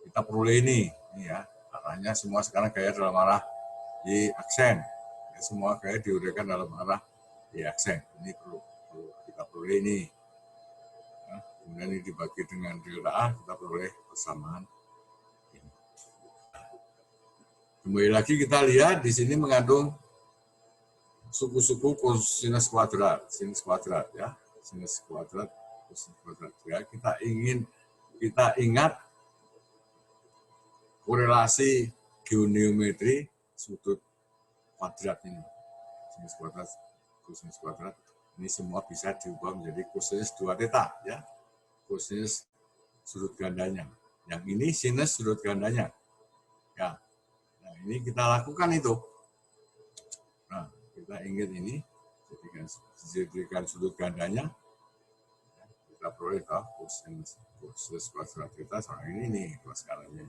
A: Kita peroleh ini ya, arahnya semua sekarang gaya dalam arah Y aksen. Ya, semua gaya diuraikan dalam arah Y aksen. Ini perlu kita peroleh ini. Ya, kemudian ini dibagi dengan delta A, kita peroleh persamaan ini. Kembali lagi kita lihat di sini mengandung suku-suku kosinus kuadrat, sinus kuadrat ya, sinus kuadrat, kosinus kuadrat ya. Kita ingat korelasi geometri sudut kuadrat ini, sinus kuadrat, kosinus kuadrat, ini semua bisa diubah menjadi kosinus 2 theta ya, kosinus sudut gandanya. Yang ini sinus sudut gandanya ya. Nah, ini kita lakukan itu. Nah, kita ingat ini, jadikan sudut gandanya, kita peroleh kosinus kuadrat theta sama ini nih kelas skalanya.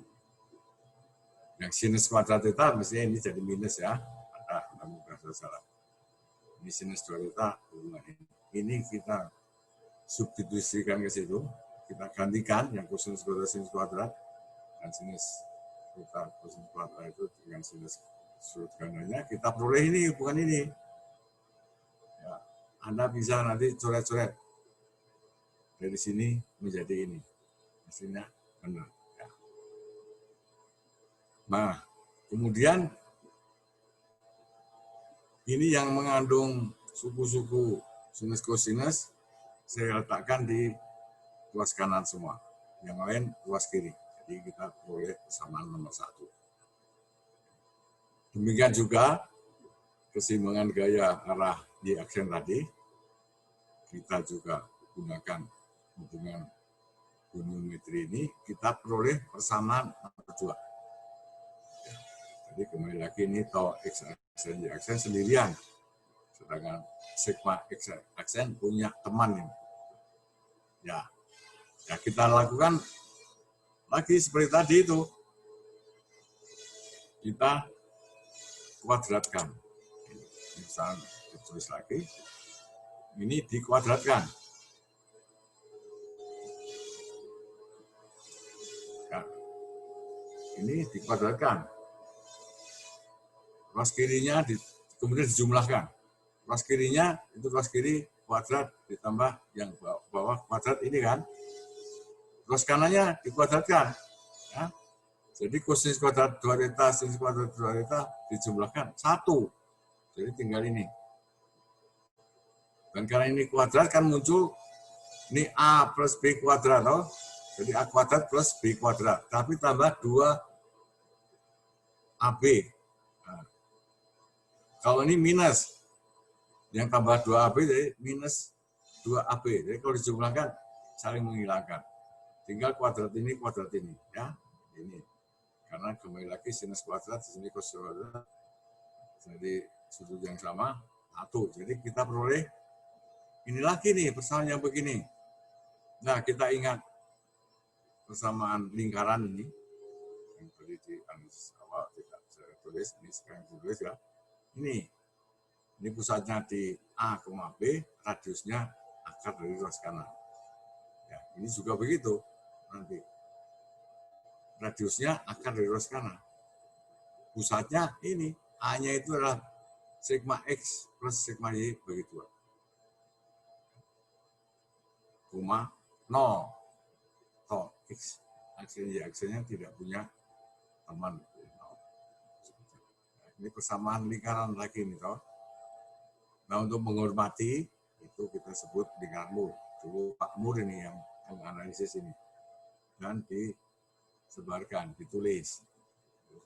A: Yang sinus kuadrat theta mestinya ini jadi minus ya, ada berasa salah. Ini sinus 2 theta, ini kita substitusikan ke situ, kita gantikan yang kosinus kuadrat dan sinus theta kosinus kuadrat itu dengan sinus sudut gandanya, kita peroleh ini, bukan ini. Ya, Anda bisa nanti coret-coret dari sini menjadi ini, mestinya benar. Ya. Nah, kemudian ini yang mengandung suku-suku sinus kosinus, saya letakkan di ruas kanan semua, yang lain ruas kiri. Jadi kita peroleh persamaan nomor 1. Demikian juga keseimbangan gaya arah Y aksen tadi, kita juga gunakan hubungan goniometri ini, kita peroleh persamaan nomor 2. Jadi kembali lagi ini tau X aksen Y aksen sendirian, sedangkan sigma X aksen punya teman ini. Ya, kita lakukan lagi seperti tadi itu, kita kuadratkan. Misalnya ditulis lagi, ini dikuadratkan. Ya, ini dikuadratkan. Ruas kirinya kemudian dijumlahkan. Ruas kirinya itu ruas kiri kuadrat ditambah yang bawah kuadrat ini kan. Ruas kanannya dikuadratkan. Ya. Jadi kosinus kuadrat 2 theta, sinus kuadrat 2 theta dijumlahkan 1. Jadi tinggal ini. Dan karena ini kuadrat kan muncul ini A plus B kuadrat. Oh. Jadi A kuadrat plus B kuadrat. Tapi tambah 2AB. Nah, kalau ini minus. Yang tambah 2AB jadi minus 2AB. Jadi kalau dijumlahkan saling menghilangkan. Tinggal kuadrat ini. Ya. Ini. Karena kembali lagi sinus kuadrat, di sini cos kuadrat. Jadi sudut yang sama, 1. Jadi kita peroleh ini lagi nih persamaan yang begini. Nah, kita ingat persamaan lingkaran ini yang tadi di analisis awal tidak saya tulis, ini sekarang tulis ya. Ini pusatnya di A, B, radiusnya akar dari ruas kanan. Ya, ini juga begitu nanti. Radiusnya akar dari ruas kanan. Pusatnya ini, A-nya itu adalah sigma X plus sigma Y bagi 2. 0. Toh, X. Aksinya tidak punya teman. Ini persamaan lingkaran lagi nih toh. Nah, untuk menghormati itu kita sebut lingkaran Moore. Dulu Pak Moore ini yang menganalisis ini. Dan disebarkan, ditulis.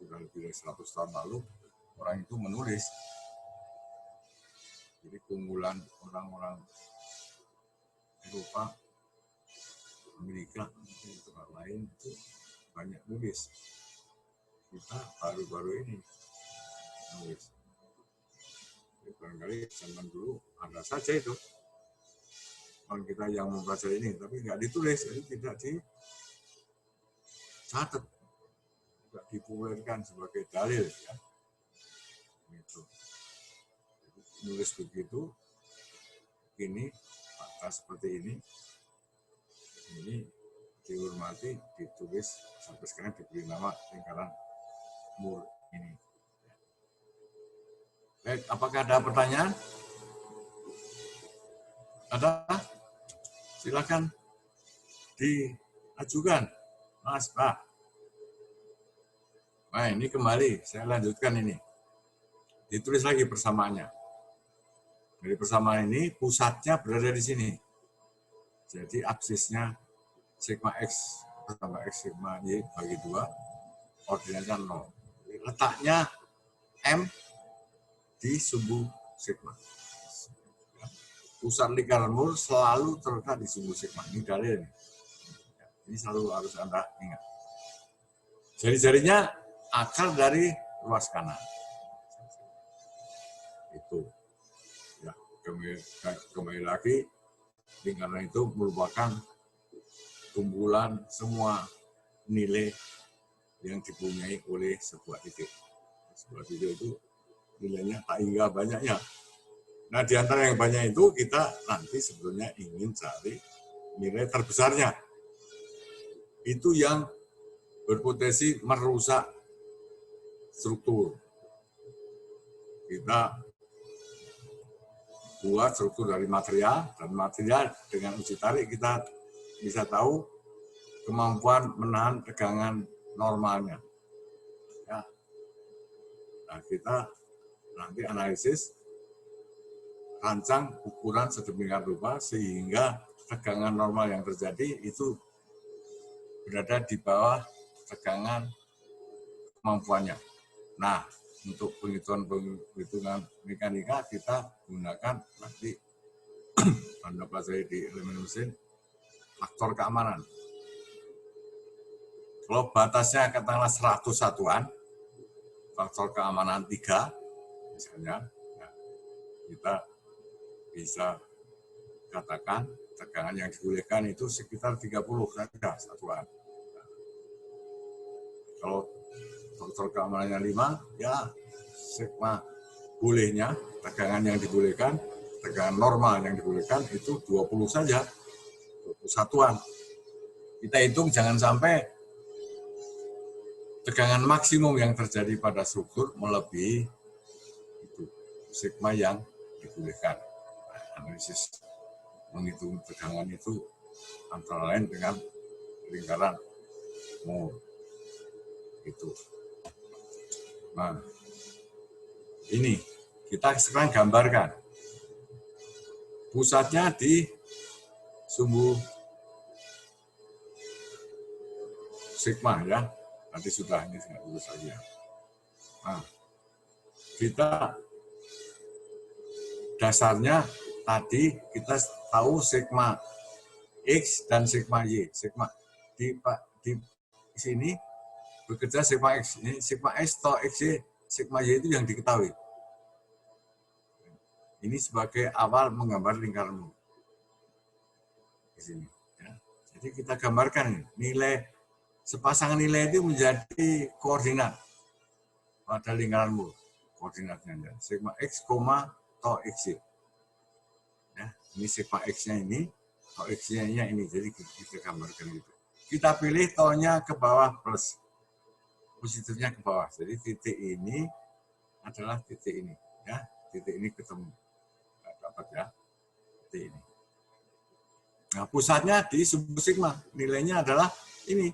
A: Sudah lebih dari 100 tahun lalu, orang itu menulis. Jadi keunggulan orang-orang Eropa, Amerika, tempat lain itu banyak nulis. Kita baru-baru ini nulis. Barangkali zaman dulu ada saja itu orang kita yang membaca ini, tapi nggak ditulis, jadi tidak dicatat, tidak dipopulerkan sebagai dalil ya. Gitu. Nulis begitu, ini fakta seperti ini dihormati, ditulis sampai sekarang diberi nama lingkaran Moore ini. Baik, apakah ada pertanyaan? Ada? Silakan diajukan, Mas, Pak. Nah, ini kembali, saya lanjutkan ini. Ditulis lagi persamaannya. Dari persamaan ini, pusatnya berada di sini. Jadi, absisnya sigma X tambah X sigma Y bagi 2, ordinatnya 0. Letaknya M di sumbu sigma. Pusat lingkaran Moore selalu terletak di sumbu sigma. Ini dalil. Ini selalu harus Anda ingat. Jari-jarinya akar dari ruas kanan. Itu. Ya, kembali lagi, lingkaran itu merupakan kumpulan semua nilai yang dipunyai oleh sebuah titik. Sebuah titik itu nilainya tak hingga banyaknya. Nah, di antara yang banyak itu kita nanti sebetulnya ingin cari nilai terbesarnya. Itu yang berpotensi merusak struktur. Kita buat struktur dari material, dan material dengan uji tarik kita bisa tahu kemampuan menahan tegangan normalnya. Ya. Nah, kita nanti analisis, rancang ukuran sedemikian rupa sehingga tegangan normal yang terjadi itu berada di bawah tegangan kemampuannya. Nah, untuk penghitungan mekanika kita gunakan nanti Anda pelajari di elemen mesin faktor keamanan. Kalau batasnya katakanlah 100 satuan, faktor keamanan 3 misalnya, ya, kita bisa katakan tegangan yang dibolehkan itu sekitar 30 saja satuan. Kalau faktor keamanannya 5, ya sigma bolehnya, tegangan yang dibolehkan, tegangan normal yang dibolehkan itu 20 saja, 20 satuan. Kita hitung jangan sampai tegangan maksimum yang terjadi pada struktur melebihi itu sigma yang dibolehkan. Analisis menghitung tegangan itu antara lain dengan lingkaran Moore. Itu. Nah, ini kita sekarang gambarkan. Pusatnya di sumbu sigma ya. Nanti sudah ini nggak tulis lagi ya. Nah, kita dasarnya tadi kita tahu sigma X dan sigma Y. Sigma di sini bekerja sigma X. Ini sigma X atau XY, sigma Y itu yang diketahui. Ini sebagai awal menggambar lingkaran mulu. Di sini. Ya. Jadi kita gambarkan nilai sepasang nilai itu menjadi koordinat pada lingkaran mulu. Koordinatnya ya. Sigma X, tau XY. Ya, ini sigma X-nya ini, tau X-nya ini. Jadi kita gambarkan gitu. Kita pilih tau-nya ke bawah plus. Positifnya ke bawah. Jadi titik ini adalah titik ini. Ya, titik ini ketemu. Dapat ya, titik ini. Nah, pusatnya di sumbu sigma. Nilainya adalah ini.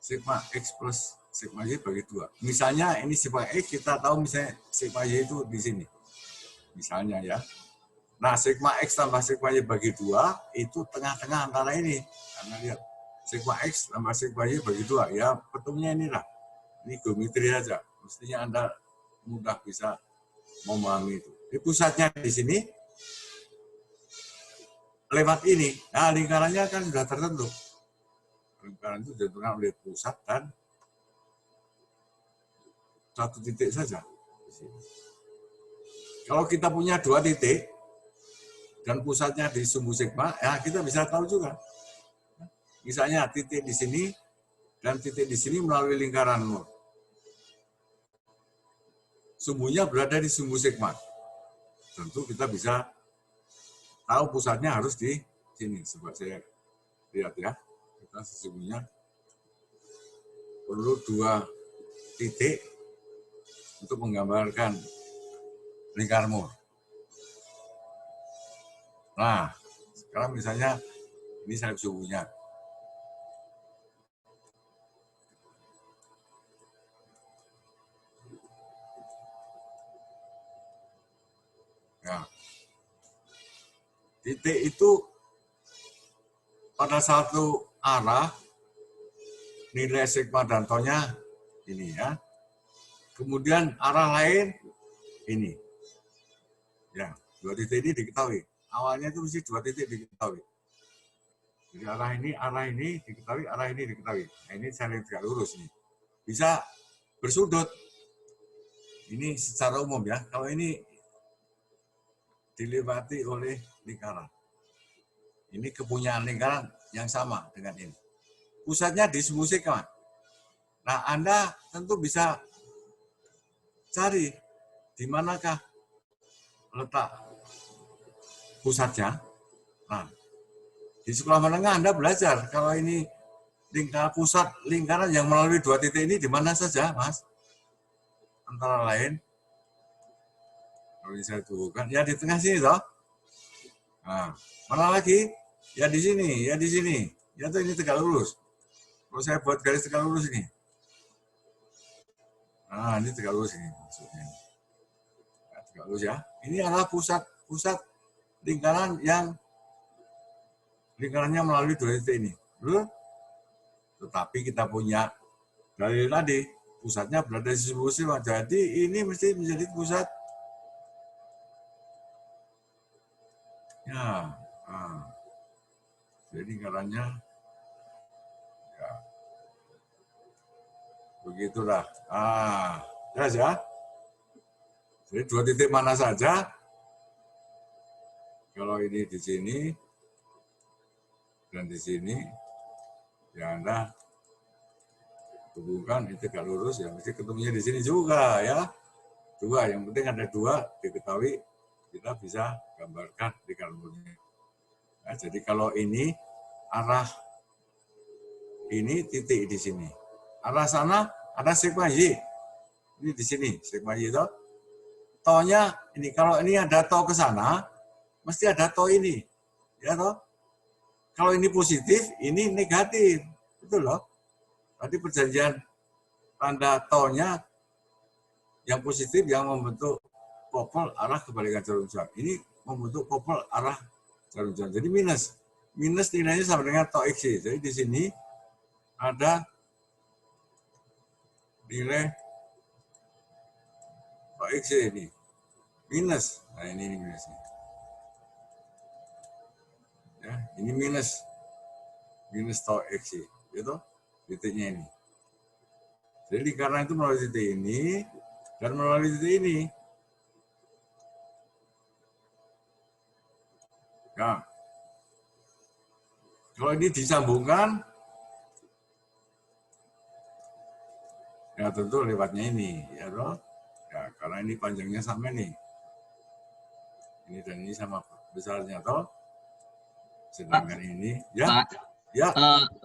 A: Sigma X plus sigma Y bagi 2. Misalnya ini sigma X, kita tahu misalnya sigma Y itu di sini. Misalnya ya. Nah, sigma X tambah sigma Y bagi 2 itu tengah-tengah antara ini. Karena lihat, sigma X tambah sigma Y bagi 2. Ya, ketemunya inilah. Ini geometri aja. Mestinya Anda mudah bisa memahami itu. Di pusatnya di sini, lewat ini. Nah, lingkarannya kan sudah tertentu. Lingkaran itu ditentukan oleh pusat dan satu titik saja. Kalau kita punya 2 titik, dan pusatnya di sumbu sigma, ya kita bisa tahu juga. Misalnya titik di sini, dan titik di sini melalui lingkaran mul. Sumbunya berada di sumbu sigma. Tentu kita bisa tahu pusatnya harus di sini. Coba saya lihat ya. Kita sesungguhnya perlu 2 titik untuk menggambarkan lingkaran mul. Nah, sekarang misalnya ini salib sumbunya. Ya. Titik itu pada satu arah nilai sigma dan tau-nya ini ya. Kemudian arah lain ini. Ya, 2 titik ini diketahui. Awalnya itu mesti 2 titik diketahui. Jadi arah ini diketahui, arah ini diketahui. Nah, ini saling tegak lurus ini. Bisa bersudut. Ini secara umum ya. Kalau ini dilewati oleh lingkaran. Ini kepunyaan lingkaran yang sama dengan ini. Pusatnya di sumbu sigma. Nah, Anda tentu bisa cari di manakah letak pusatnya. Nah, di sekolah menengah Anda belajar kalau ini lingkaran pusat lingkaran yang melalui 2 titik ini di mana saja, Mas? Antara lain, kalau saya tubuhkan, ya di tengah sini toh. Nah, mana lagi? Ya di sini, ya di sini. Ya tuh ini tegak lurus. Kalau saya buat garis tegak lurus ini. Nah, ini tegak lurus ini maksudnya. Ya, tegak lurus ya. Ini adalah pusat lingkaran yang lingkarannya melalui 2 titik ini. Tetapi kita punya dalil tadi, pusatnya berada di sumbu sigma. Jadi ini mesti menjadi pusat. Ya, nah. Jadi lingkarannya, ya, begitulah. Jelas ya. Jadi 2 titik mana saja. Kalau ini di sini dan di sini, ya Anda hubungkan itu tegak lurus, ya mesti ketemunya di sini juga ya. 2, yang penting ada 2 diketahui, kita bisa gambarkan lingkaran mulnya. Nah, jadi kalau ini arah ini titik di sini, arah sana ada sigma Y. Ini di sini sigma Y itu. Tau-nya ini, kalau ini ada tau ke sana, mesti ada tau ini, ya toh. Kalau ini positif, ini negatif, betul loh. Berarti perjanjian tanda tau-nya yang positif yang membentuk kopel arah kebalikan jarum jam. Ini membentuk kopel arah jarum jam. Jadi minus nilainya sama dengan tau X. Jadi di sini ada nilai X ini minus. Nah, ini minusnya. Ya, ini minus tau X, gitu, titiknya ini. Jadi karena itu melalui titik ini dan melalui titik ini. Nah, kalau ini disambungkan, ya tentu lewatnya ini, ya toh. Ya, karena ini panjangnya sama nih. Ini dan ini sama besarnya toh. Sedangkan ini, ya,
B: Pak,
A: ya.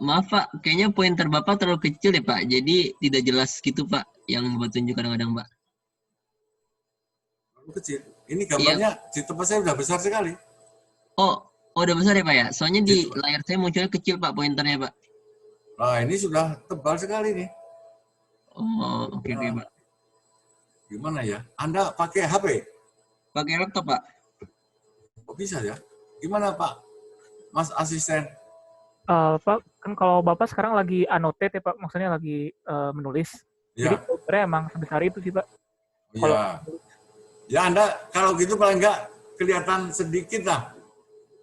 B: maaf Pak, kayaknya pointer Bapak terlalu kecil ya Pak, jadi tidak jelas gitu Pak, yang Bapak tunjuk kadang-kadang Pak.
A: Terlalu kecil. Ini gambarnya di tempat saya udah besar sekali.
B: Oh, udah besar ya Pak ya? Soalnya di layar saya munculnya kecil Pak pointernya Pak.
A: Nah, ini sudah tebal sekali nih.
B: Oh, oke Pak.
A: Gimana ya? Anda pakai HP?
B: Pakai laptop Pak?
A: Kok bisa ya? Gimana Pak? Mas asisten?
D: Pak, kan kalau Bapak sekarang lagi annotate ya Pak, maksudnya lagi menulis.
A: Ya.
D: Jadi pointernya emang sebesar itu sih Pak.
A: Iya. Ya Anda kalau gitu paling enggak kelihatan sedikit lah.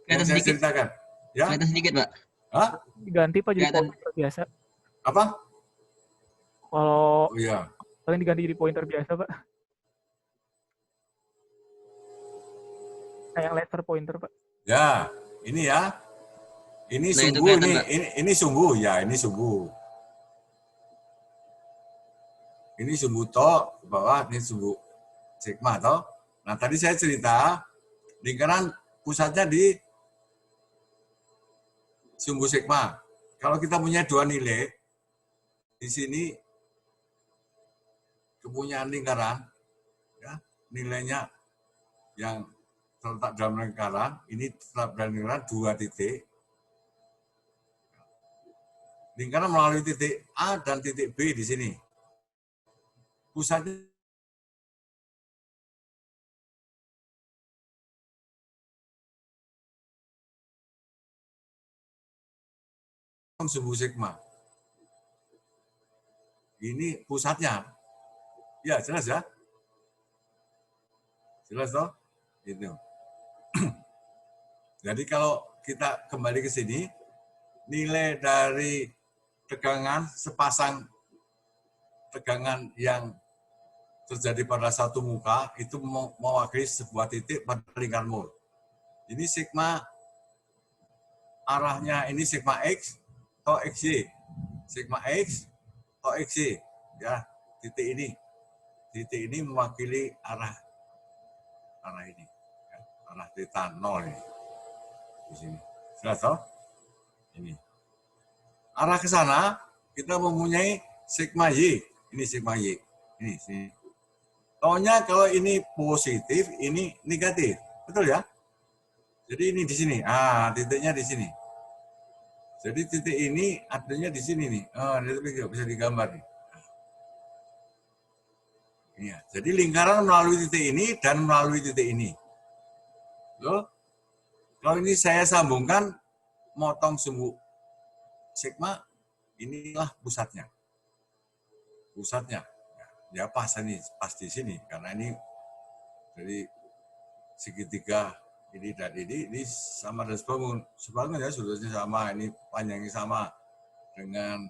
B: Kelihatan
A: saya
B: sedikit.
A: ceritakan. Ya.
B: Kelihatan sedikit Pak.
A: Hah?
D: Diganti Pak jadi
B: Kelihatan.
D: pointer biasa.
A: Apa?
D: Kalau
A: Oh iya.
D: paling diganti jadi pointer biasa Pak. Kayak laser pointer Pak.
A: Ya, ini ya. Ini
B: Nah, itu
A: sumbu
B: kelihatan, Pak.
A: ini sumbu ya, ini sumbu. Ini sumbu toh ke bawah, ini sumbu sigma toh. Nah, tadi saya cerita lingkaran pusatnya di sumbu sigma. Kalau kita punya dua nilai di sini kepunyaan lingkaran ya, nilainya yang terletak dalam lingkaran, ini terletak dalam lingkaran 2 titik. Lingkaran melalui titik A dan titik B di sini. Pusatnya sumbu sigma. Ini pusatnya. Ya, jelas ya? Jelas toh? Itu. Jadi kalau kita kembali ke sini, nilai dari tegangan, sepasang tegangan yang terjadi pada satu muka, itu mewakili sebuah titik pada lingkaran mul. Ini sigma, arahnya ini sigma X atau XY. Sigma X atau XY. Ya, titik ini. Titik ini mewakili arah ini. Ya, arah theta 0 ini. Di sini. Jelas toh? Ini. Arah ke sana kita mempunyai sigma Y. Ini sigma Y. Ini sini. Taunya kalau ini positif, ini negatif. Betul ya? Jadi ini di sini. Ah, titiknya di sini. Jadi titik ini artinya di sini nih. Bisa digambar nih. Ya, jadi lingkaran melalui titik ini dan melalui titik ini. Loh, kalau ini saya sambungkan, motong sumbu sigma, inilah pusatnya. Pusatnya. Ya pas di sini. Karena ini dari segitiga ini dan ini sama dan sebangun ya, sudutnya sama, ini panjangnya sama dengan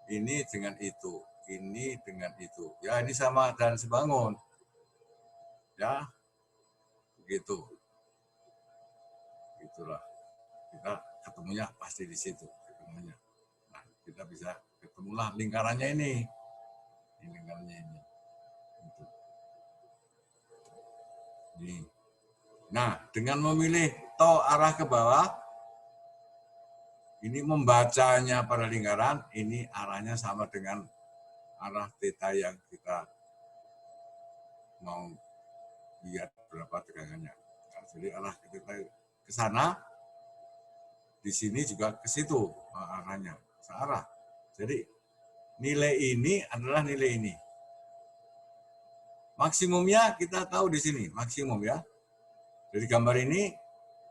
A: ini dengan itu. Ini dengan itu. Ya, ini sama dan sebangun. Ya, begitu. Itulah. Kita ketemunya pasti di situ. Ketemunya. Nah, kita bisa ketemulah lingkarannya ini. Ini lingkarannya ini. Itu. Ini. Nah, dengan memilih tau arah ke bawah, ini membacanya pada lingkaran, ini arahnya sama dengan arah theta yang kita mau lihat berapa tegangannya. Nah, jadi arah kita ke sana, di sini juga ke situ arahnya, searah. Jadi nilai ini adalah nilai ini. Maksimumnya kita tahu di sini, maksimum ya. Dari gambar ini,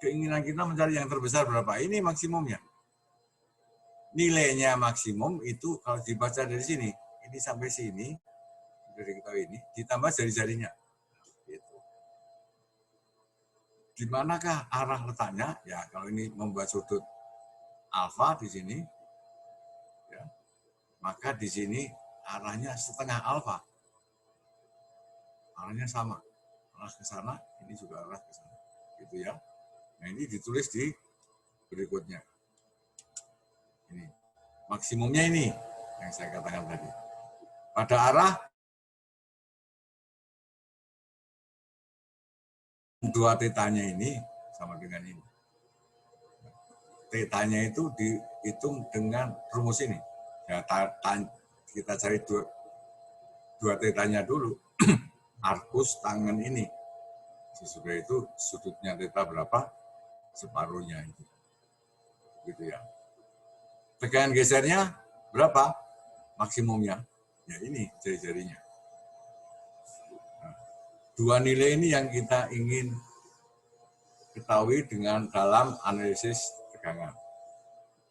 A: keinginan kita mencari yang terbesar berapa. Ini maksimumnya. nilainya maksimum itu kalau dibaca dari sini, ini sampai sini, dari kita ini, ditambah jari-jarinya. Gitu. Di manakah arah letaknya? Ya, kalau ini membuat sudut alfa di sini, ya, maka di sini arahnya setengah alfa. Arahnya sama. Arah ke sana, ini juga arah ke sana. Gitu ya. Nah, ini ditulis di berikutnya. Ini. Maksimumnya ini yang saya katakan tadi. Pada arah dua tetanya ini sama dengan ini. Tetanya itu dihitung dengan rumus ini. Ya, kita cari dua tetanya dulu. Arkus tangan ini. Sesudah itu sudutnya teta berapa? Separuhnya itu. Gitu ya. Tegangan gesernya berapa? Maksimumnya. Ya ini jari-jarinya. Nah, dua nilai ini yang kita ingin ketahui dengan dalam analisis tegangan.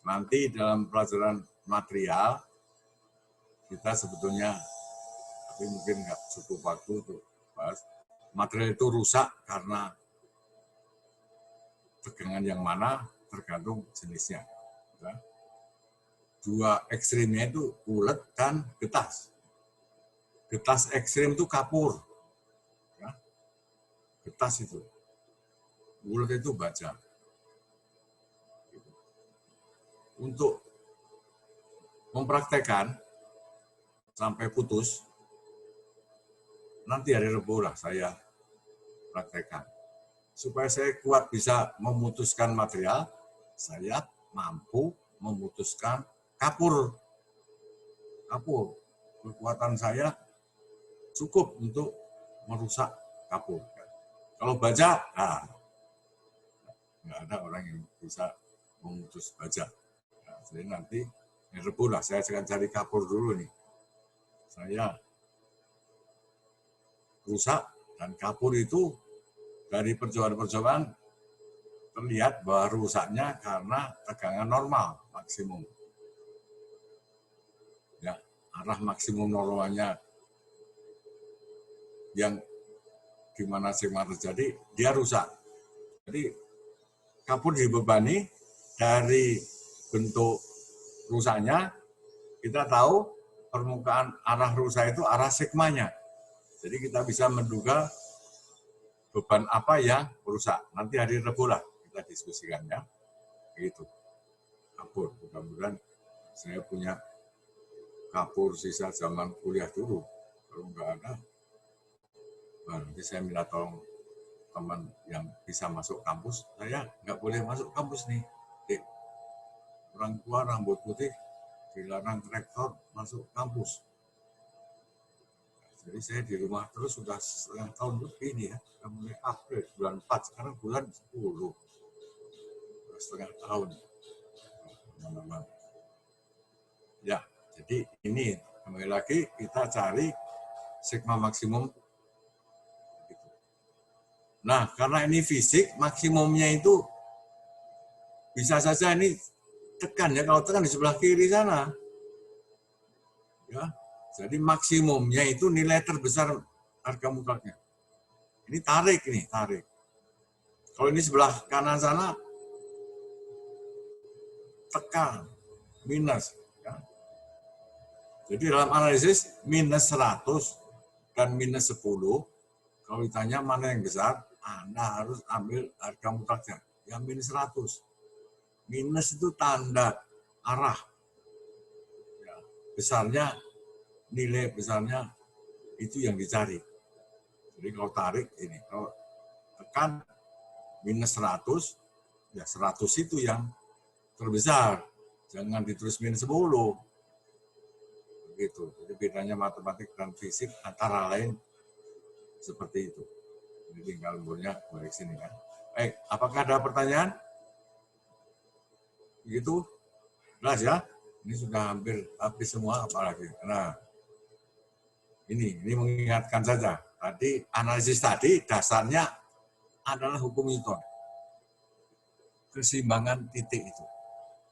A: Nanti dalam pelajaran material, kita sebetulnya, tapi mungkin nggak cukup waktu untuk bahas, material itu rusak karena tegangan yang mana tergantung jenisnya. Ya. Dua ekstrimnya itu ulet dan getas. Getas ekstrim itu kapur. Ya. Getas itu. Ulet itu baja. Untuk mempraktekkan sampai putus, nanti hari Rabu lah saya praktekkan. Supaya saya kuat bisa memutuskan material, saya mampu memutuskan kapur. Kapur. Kekuatan saya cukup untuk merusak kapur. Kalau baja, nah, nggak ada orang yang bisa memutus baja. Nah, jadi nanti hari Rabu lah saya akan cari kapur dulu nih. Saya rusak dan kapur itu dari percobaan-percobaan terlihat bahwa rusaknya karena tegangan normal maksimum. Ya, arah maksimum normalnya yang di mana sigma terjadi, dia rusak. Jadi kapur dibebani dari bentuk rusaknya, kita tahu permukaan arah rusak itu arah sigmanya. Jadi kita bisa menduga beban apa yang rusak. Nanti hari Rabu lah kita diskusikan ya. Begitu. Kapur. Mudah-mudahan saya punya kapur sisa zaman kuliah dulu. Kalau nggak ada, nanti saya minta tolong teman yang bisa masuk kampus. Saya nggak boleh masuk kampus nih. Orang tua rambut putih dilarang rektor masuk kampus. Jadi saya di rumah terus sudah setengah tahun lebih nih ya. Mulai April, bulan 4, sekarang bulan 10. Setengah tahun. Ya, jadi ini kembali lagi kita cari sigma maksimum. Nah, karena ini fisik, maksimumnya itu bisa saja ini tekan ya. Kalau tekan di sebelah kiri sana. Ya, jadi maksimumnya itu nilai terbesar harga mutlaknya. Ini tarik nih, tarik. Kalau ini sebelah kanan sana, tekan, minus. Ya. Jadi dalam analisis, minus 100 dan minus 10, kalau ditanya mana yang besar, Anda harus ambil harga mutlaknya. Yang minus 100. Minus itu tanda arah. Ya. Besarnya, nilai besarnya itu yang dicari. Jadi kalau tarik ini, kalau tekan minus 100, ya 100 itu yang terbesar. Jangan ditulis minus 10. Begitu. Jadi bedanya matematik dan fisik antara lain seperti itu. Jadi tinggal lemburnya balik sini kan. Baik, apakah ada pertanyaan? Begitu? Jelas ya? Ini sudah hampir habis semua apalagi. Nah, ini mengingatkan saja. Tadi analisis tadi dasarnya adalah hukum Newton. Keseimbangan titik itu.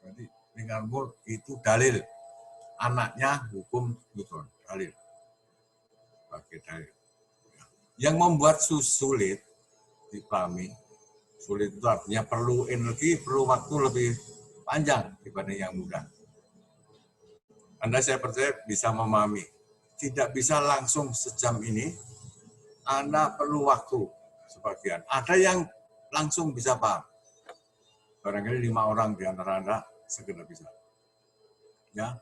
A: Jadi lingkaran Moore itu dalil. Anaknya hukum Newton, dalil. Sebagai dalil. Yang membuat sulit dipahami, sulit itu artinya perlu energi, perlu waktu lebih panjang dibanding yang mudah. Anda saya percaya bisa memahami. Tidak bisa langsung sejam ini, Anda perlu waktu sebagian. Ada yang langsung bisa paham. Barangkali 5 orang di antara Anda segera bisa. Ya.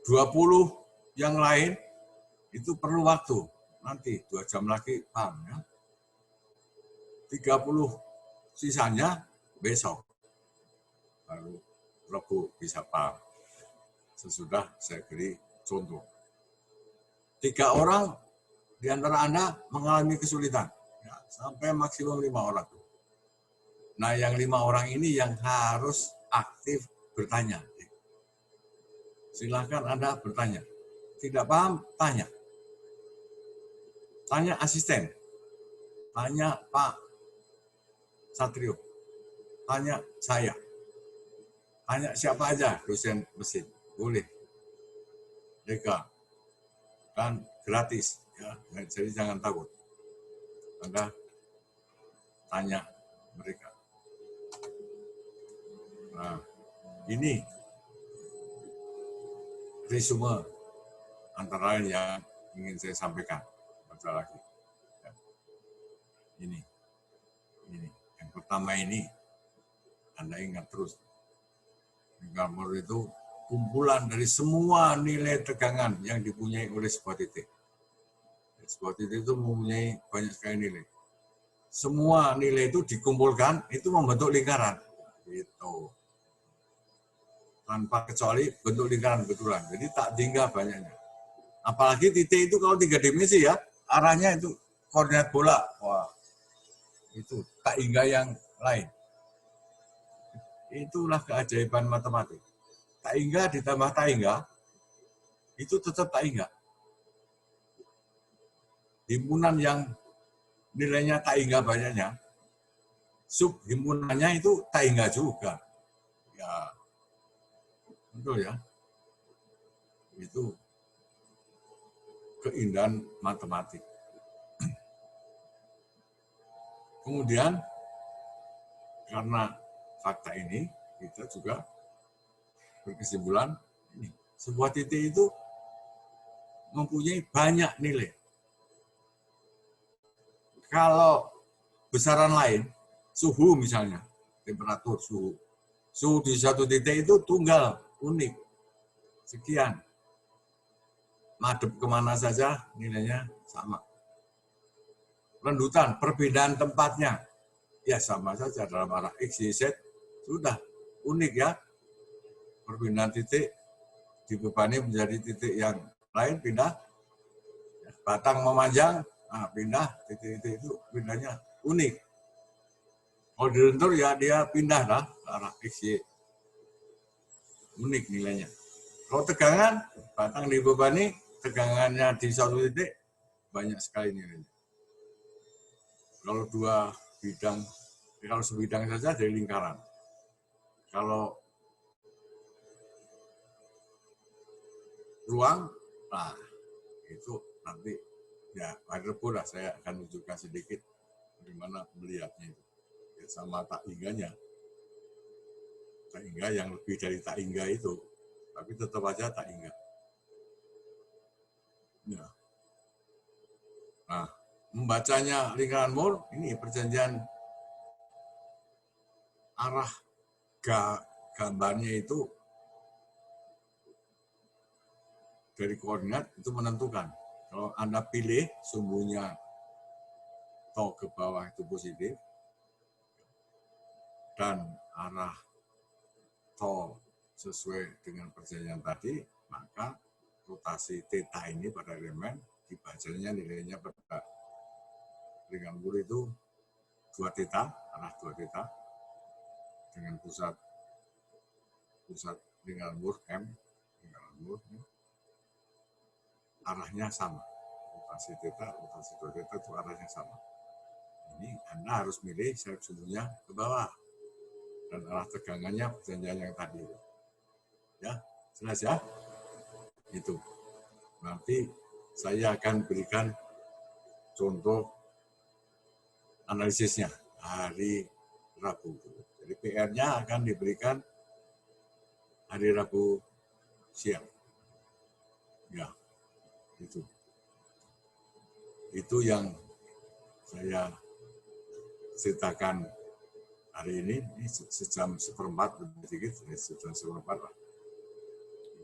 A: 20 yang lain itu perlu waktu. Nanti 2 jam lagi paham ya. 30 sisanya besok. Baru Rabu bisa paham. Sesudah saya beri contoh. 3 orang di antara Anda mengalami kesulitan. Ya, sampai maksimum 5 orang. Nah, yang 5 orang ini yang harus aktif bertanya. Silahkan Anda bertanya. Tidak paham, tanya. Tanya asisten. Tanya Pak Satrio. Tanya saya. Tanya siapa aja dosen mesin. Boleh. Mereka. Dan gratis. Ya. Jadi jangan takut. Anda tanya mereka. Nah, ini resume antara lain yang ingin saya sampaikan. Baca lagi. Ya. Ini. Yang pertama ini, Anda ingat terus. Lingkaran Moore itu kumpulan dari semua nilai tegangan yang dipunyai oleh sebuah titik. Sebuah titik itu mempunyai banyak sekali nilai. Semua nilai itu dikumpulkan, itu membentuk lingkaran. Gitu. Tanpa kecuali bentuk lingkaran betulan. Jadi tak tinggal banyaknya. Apalagi titik itu kalau 3 dimensi ya, arahnya itu koordinat bola. Wah, itu tak hingga yang lain. Itulah keajaiban matematik. Tak hingga ditambah tak hingga, itu tetap tak hingga. Himpunan yang nilainya tak hingga banyaknya, sub himpunannya itu tak hingga juga. Ya, betul ya. Itu keindahan matematik. Kemudian karena fakta ini kita juga berkesimpulan ini sebuah titik itu mempunyai banyak nilai. Kalau besaran lain, suhu misalnya, temperatur suhu di satu titik itu tunggal, unik, sekian. Madep kemana saja nilainya sama. Rendutan, perbedaan tempatnya, ya sama saja dalam arah X, Y, Z, sudah unik ya. Perbedaan titik dibebani menjadi titik yang lain, pindah. Batang memanjang, nah pindah, titik-titik itu pindahnya unik. Kalau direntur ya dia pindah lah ke arah X, Y. Unik nilainya. Kalau tegangan, batang dibebani, tegangannya di satu titik, banyak sekali nilainya. Kalau 2 bidang, kalau sebidang saja dari lingkaran. Kalau ruang, nah itu nanti ya hari Rabu lah saya akan tunjukkan sedikit bagaimana melihatnya itu. Ya, sama tak hingganya. Tak hingga yang lebih dari tak hingga itu, tapi tetap aja tak hingga. Ya. Nah, membacanya lingkaran Moore, ini perjanjian arah gambarnya itu dari koordinat itu menentukan. Kalau Anda pilih sumbunya to ke bawah itu positif, dan arah to sesuai dengan perjanjian tadi, maka rotasi theta ini pada elemen dibacanya nilainya pada lingkaran Moore itu 2 theta, arah 2 theta, dengan pusat lingkaran Moore M, lingkaran Moore arahnya sama. Rotasi theta, rotasi 2 theta itu arahnya sama. Ini Anda harus milih selip sumbunya ke bawah. Dan arah tegangannya perjanjian yang tadi. Ya, jelas ya? Itu. Nanti saya akan berikan contoh analisisnya hari Rabu. Jadi PR-nya akan diberikan hari Rabu siang. Ya, itu. Itu yang saya ceritakan hari ini sejam seperempat, lebih sedikit, sejam seperempat lah.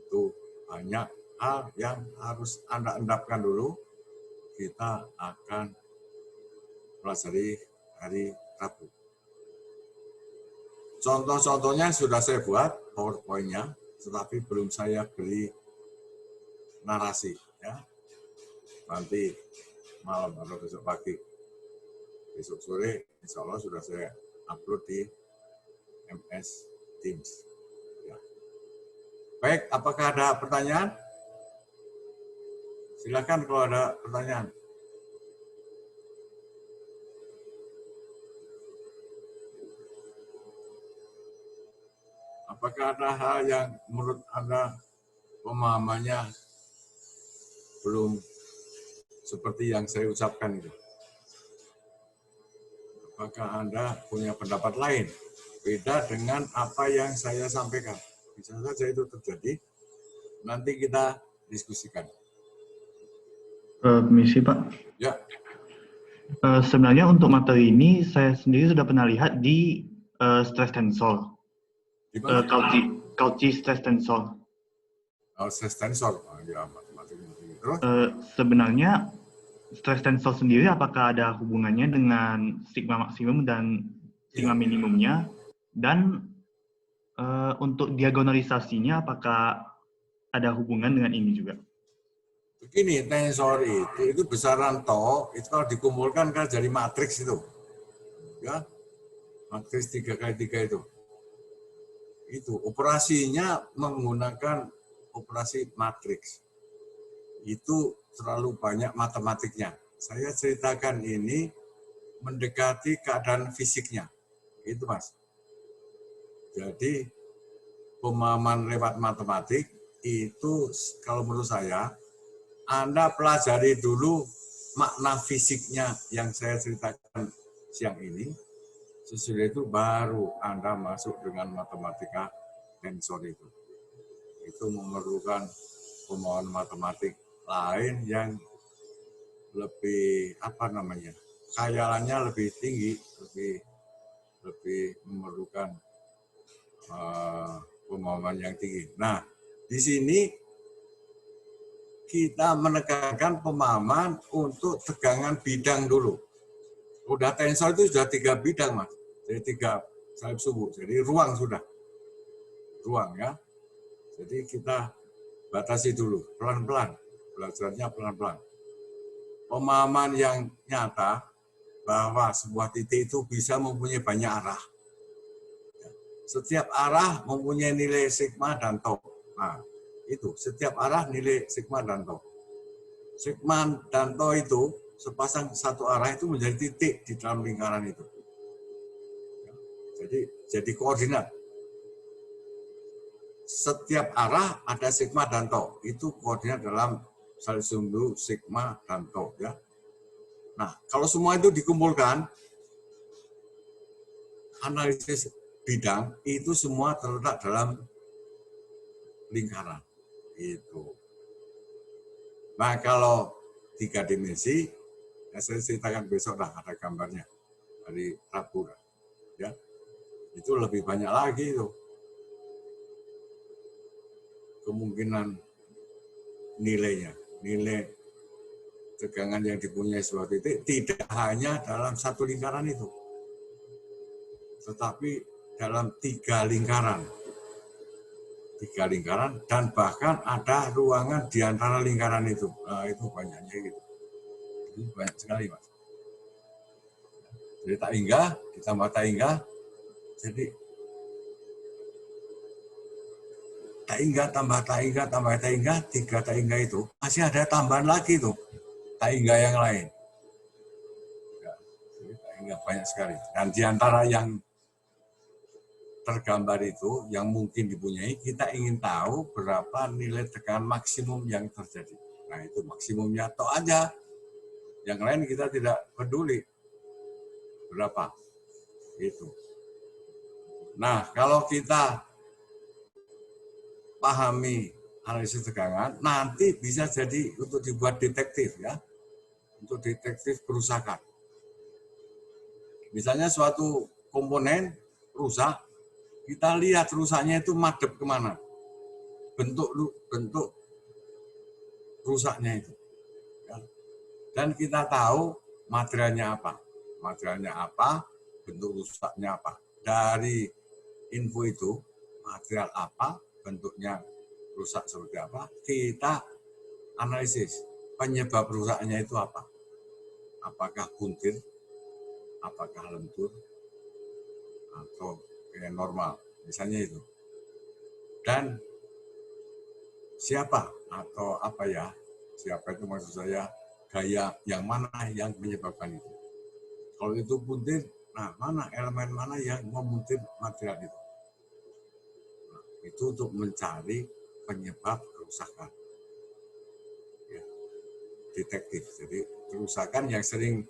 A: Itu banyak hal yang harus Anda endapkan dulu. Kita akan pelajari hari Rabu. Contoh-contohnya sudah saya buat, PowerPoint-nya, tetapi belum saya beri narasi. Ya. Nanti malam atau besok pagi. Besok sore, insya Allah sudah saya upload di MS Teams. Ya. Baik, apakah ada pertanyaan? Silakan kalau ada pertanyaan. Apakah ada hal yang menurut Anda pemahamannya belum seperti yang saya ucapkan itu? Apakah Anda punya pendapat lain beda dengan apa yang saya sampaikan? Bisa saja itu terjadi. Nanti kita diskusikan.
C: Permisi Pak.
A: Ya.
C: Sebenarnya untuk materi ini saya sendiri sudah pernah lihat di stress tensor.
A: Di mana?
C: Cauchy stress tensor.
A: Stress tensor. Ya, matematik. Terus?
C: Sebenarnya stress tensor sendiri apakah ada hubungannya dengan sigma maksimum dan sigma minimumnya, dan untuk diagonalisasinya apakah ada hubungan dengan ini juga?
A: Begini, tensor itu besaran tau, itu kalau dikumpulkan kan jadi matriks itu. Ya, matriks 3x3 itu. Itu operasinya menggunakan operasi matriks. Itu terlalu banyak matematiknya. Saya ceritakan ini mendekati keadaan fisiknya. Itu Mas. Jadi pemahaman lewat matematik itu kalau menurut saya Anda pelajari dulu makna fisiknya yang saya ceritakan siang ini. Sesudah itu baru Anda masuk dengan matematika tensor itu. Itu memerlukan pemahaman matematik lain yang lebih khayalannya lebih tinggi, lebih memerlukan pemahaman yang tinggi. Nah, di sini kita menekankan pemahaman untuk tegangan bidang dulu. Udah tensor itu sudah 3 bidang, Mas. Jadi 3 salib subuh. Jadi ruang sudah. Ruang ya. Jadi kita batasi dulu, pelan-pelan. Belajarnya pelan-pelan. Pemahaman yang nyata bahwa sebuah titik itu bisa mempunyai banyak arah. Setiap arah mempunyai nilai sigma dan tau. Nah, itu setiap arah nilai sigma dan tau. Sigma dan tau itu sepasang satu arah itu menjadi titik di dalam lingkaran itu. Jadi koordinat. Setiap arah ada sigma dan tau. Itu koordinat dalam salib sumbu sigma dan tau ya. Nah, kalau semua itu dikumpulkan, analisis bidang itu semua terletak dalam lingkaran. Itu. Nah, kalau 3 dimensi, ya saya ceritakan besok lah, ada gambarnya dari Rabu ya. Itu lebih banyak lagi itu kemungkinan nilainya, nilai tegangan yang dipunyai sebuah titik tidak hanya dalam satu lingkaran itu, tetapi dalam 3 lingkaran. 3 lingkaran dan bahkan ada ruangan di antara lingkaran itu. Nah, itu banyaknya gitu. Itu banyak sekali, Mas. Jadi tak hingga ditambah tak hingga, jadi tak hingga tambah tak hingga tambah tak hingga, 3 tak hingga itu masih ada tambahan lagi tuh tak hingga yang lain. Ya, jadi tak hingga banyak sekali. Dan di antara yang tergambar itu yang mungkin dipunyai, kita ingin tahu berapa nilai tekanan maksimum yang terjadi. Nah, itu maksimumnya tok aja. Yang lain kita tidak peduli berapa. Gitu. Nah, kalau kita pahami analisis tegangan, nanti bisa jadi untuk dibuat detektif ya. Untuk detektif kerusakan. Misalnya suatu komponen rusak, kita lihat rusaknya itu madep kemana. Bentuk rusaknya itu. Ya. Dan kita tahu materialnya apa. Materialnya apa, bentuk rusaknya apa. Dari info itu, material apa, bentuknya rusak seperti apa, kita analisis penyebab rusaknya itu apa. Apakah puntir, apakah lentur, atau kayak normal, misalnya itu. Dan siapa atau apa ya, siapa itu maksud saya, gaya yang mana yang menyebabkan itu. Kalau itu puntir, nah mana elemen mana yang memuntir material itu. Nah, itu untuk mencari penyebab kerusakan. Ya, detektif. Jadi kerusakan yang sering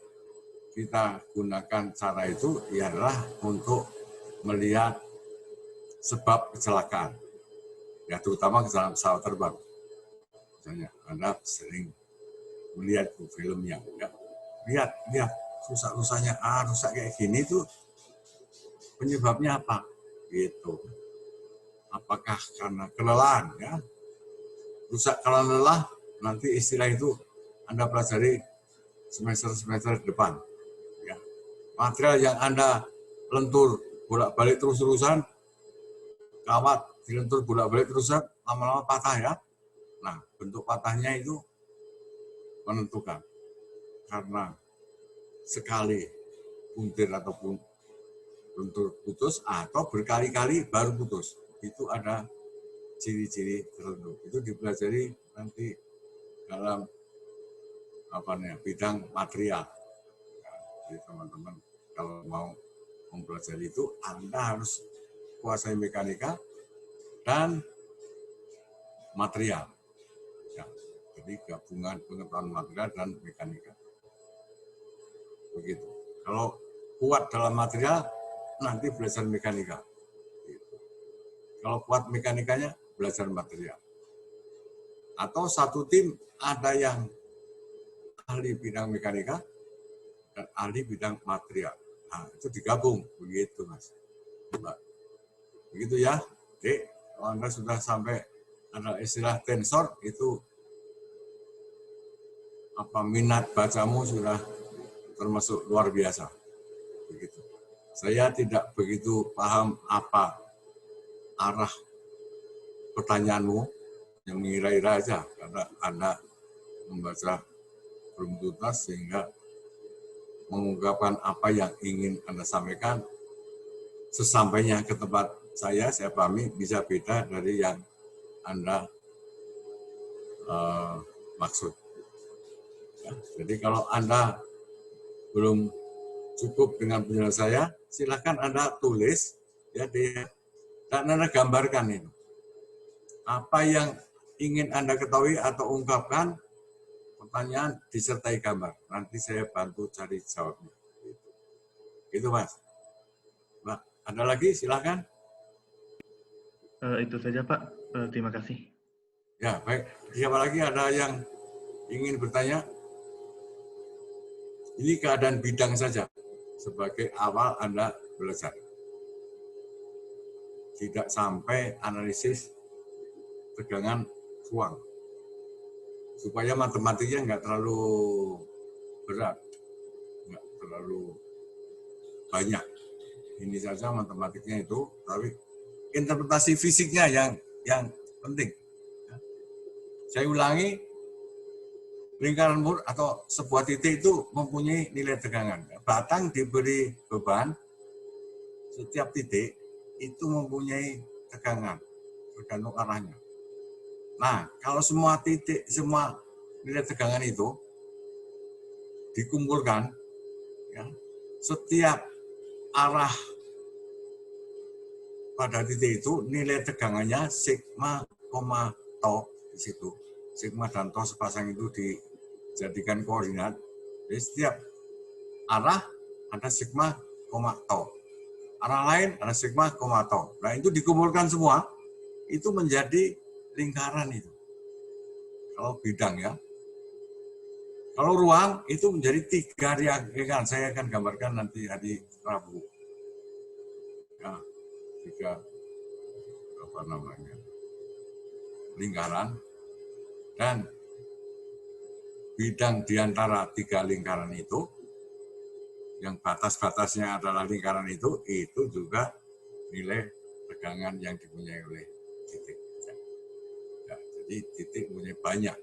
A: kita gunakan cara itu ialah untuk melihat sebab kecelakaan. Ya, terutama kecelakaan pesawat terbang. Misalnya, Anda sering melihat filmnya. Ya, lihat rusak-rusaknya, rusak kayak gini tuh penyebabnya apa? Gitu. Apakah karena kelelahan? Ya, rusak karena lelah, nanti istilah itu Anda pelajari semester depan. Ya. Material yang Anda lentur bolak-balik terus-terusan, kawat dilentur bolak-balik terusan, lama-lama patah ya. Nah, bentuk patahnya itu menentukan. Karena sekali puntir ataupun lentur putus atau berkali-kali baru putus. Itu ada ciri-ciri tertentu. Itu dipelajari nanti dalam bidang material. Jadi teman-teman kalau mau mempelajari itu, Anda harus kuasai mekanika dan material. Ya, jadi gabungan pengetahuan material dan mekanika. Begitu. Kalau kuat dalam material, nanti belajar mekanika. Gitu. Kalau kuat mekanikanya, belajar material. Atau satu tim ada yang ahli bidang mekanika dan ahli bidang material. Nah, itu digabung. Begitu, Mas. Mbak. Begitu ya. Oke, kalau Anda sudah sampai ada istilah tensor, itu minat bacamu sudah termasuk luar biasa. Begitu. Saya tidak begitu paham apa arah pertanyaanmu, yang mengira-ira aja karena Anda membaca belum tuntas sehingga mengungkapkan apa yang ingin Anda sampaikan sesampainya ke tempat saya pahami bisa beda dari yang Anda maksud. Ya, jadi kalau Anda belum cukup dengan penjelasan saya, silakan Anda tulis ya dan Anda gambarkan ini. Apa yang ingin Anda ketahui atau ungkapkan, pertanyaan disertai gambar. Nanti saya bantu cari jawabnya. Gitu, Mas. Mbak, ada lagi? Silakan.
C: Itu saja, Pak. Terima kasih.
A: Ya, baik. Siapa lagi ada yang ingin bertanya? Ini keadaan bidang saja sebagai awal Anda belajar. Tidak sampai analisis tegangan ruang. Supaya matematiknya nggak terlalu berat, nggak terlalu banyak. Ini saja matematiknya itu, tapi interpretasi fisiknya yang penting. Saya ulangi, lingkaran mur atau sebuah titik itu mempunyai nilai tegangan. Batang diberi beban, setiap titik itu mempunyai tegangan, tergantung arahnya. Nah, kalau semua titik, semua nilai tegangan itu dikumpulkan, ya, setiap arah pada titik itu nilai tegangannya sigma, tau di situ. Sigma dan tau sepasang itu dijadikan koordinat. Jadi setiap arah ada sigma, tau. Arah lain ada sigma, tau. Nah itu dikumpulkan semua, itu menjadi lingkaran itu. Kalau bidang ya. Kalau ruang itu menjadi 3 lingkaran. Saya akan gambarkan nanti hari Rabu. Ya, 3 lingkaran, dan bidang di antara 3 lingkaran itu, yang batas-batasnya adalah lingkaran itu juga nilai tegangan yang dipunyai oleh titik. Ya, jadi titik punya banyak.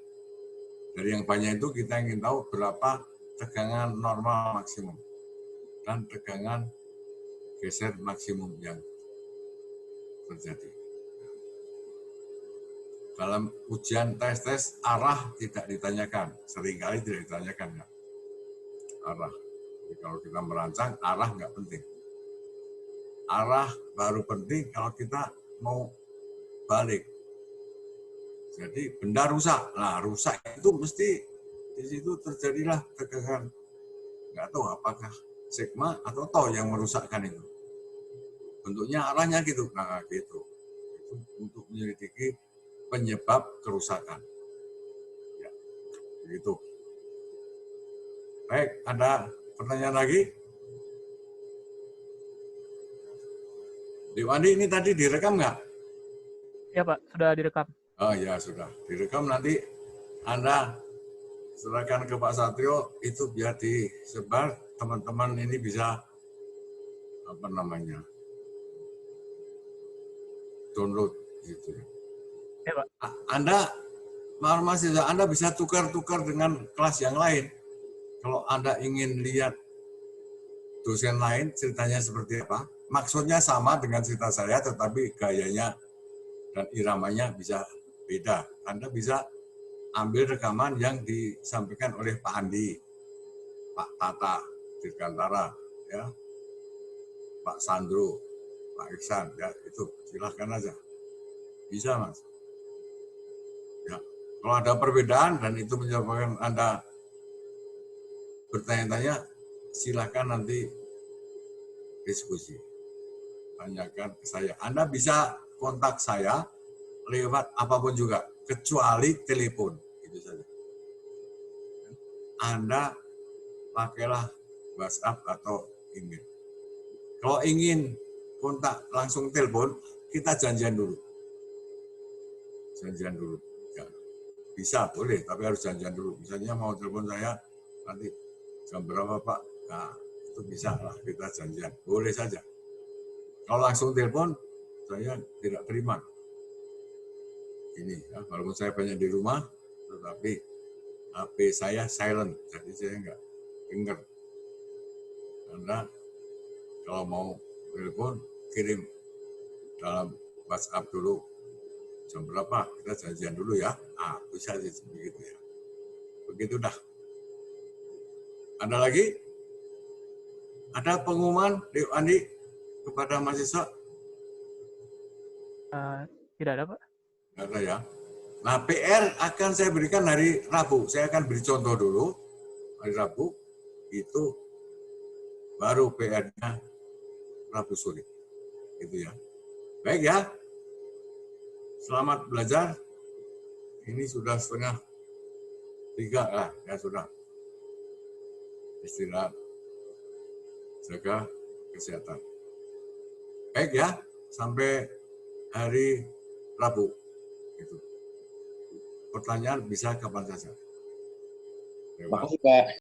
A: Dari yang banyak itu kita ingin tahu berapa tegangan normal maksimum dan tegangan geser maksimum yang terjadi. Dalam ujian tes arah tidak ditanyakan, seringkali tidak ditanyakan ya. Arah. Jadi kalau kita merancang arah nggak penting. Arah baru penting kalau kita mau balik. Jadi benda rusak. Nah, rusak itu mesti di situ terjadilah tegangan. Nggak tahu apakah sigma atau tau yang merusakkan itu. Bentuknya arahnya gitu. Nah, gitu. Itu untuk menyelidiki penyebab kerusakan. Ya, begitu. Baik, ada pertanyaan lagi? Dewandi, ini tadi direkam nggak?
D: Ya Pak, sudah direkam.
A: Oh ya sudah, direkam, nanti Anda serahkan ke Pak Satrio, itu biar disebar, teman-teman ini bisa download gitu.
D: Ya Pak.
A: Anda mahasiswa Anda bisa tukar-tukar dengan kelas yang lain. Kalau Anda ingin lihat dosen lain ceritanya seperti apa, maksudnya sama dengan cerita saya, tetapi gayanya dan iramanya bisa beda. Anda bisa ambil rekaman yang disampaikan oleh Pak Andi, Pak Tata, Dirgantara, ya, Pak Sandro, Pak Iksan, ya itu silahkan aja, bisa Mas. Ya, kalau ada perbedaan dan itu menyebabkan Anda bertanya-tanya, silahkan nanti diskusi, tanyakan ke saya. Anda bisa kontak saya lewat apapun juga, kecuali telepon, itu saja. Anda pakailah WhatsApp atau email. Kalau ingin kontak langsung telepon, kita janjian dulu. Janjian dulu. Ya. Bisa, boleh, tapi harus janjian dulu. Misalnya mau telepon saya, nanti jam berapa Pak? Nah, itu bisa lah, kita janjian. Boleh saja. Kalau langsung telepon, saya tidak terima. Ini, ya, walaupun saya banyak di rumah, tetapi HP saya silent, jadi saya nggak dengar. Anda kalau mau telepon, kirim dalam WhatsApp dulu. Jam berapa? Kita janjian dulu ya. Ah, bisa begitu ya. Begitu dah. Ada lagi? Ada pengumuman, Dek Andi, kepada mahasiswa?
D: Tidak ada Pak.
A: Tidak ada ya. Nah, PR akan saya berikan hari Rabu. Saya akan beri contoh dulu. Hari Rabu, itu baru PR-nya Rabu sore. Itu ya. Baik ya. Selamat belajar. Ini sudah 2:30 lah. Ya sudah. Istirahat. Jaga kesehatan. Baik ya. Sampai hari Rabu. Itu. Pertanyaan bisa kapan saja.
E: Terima kasih Pak.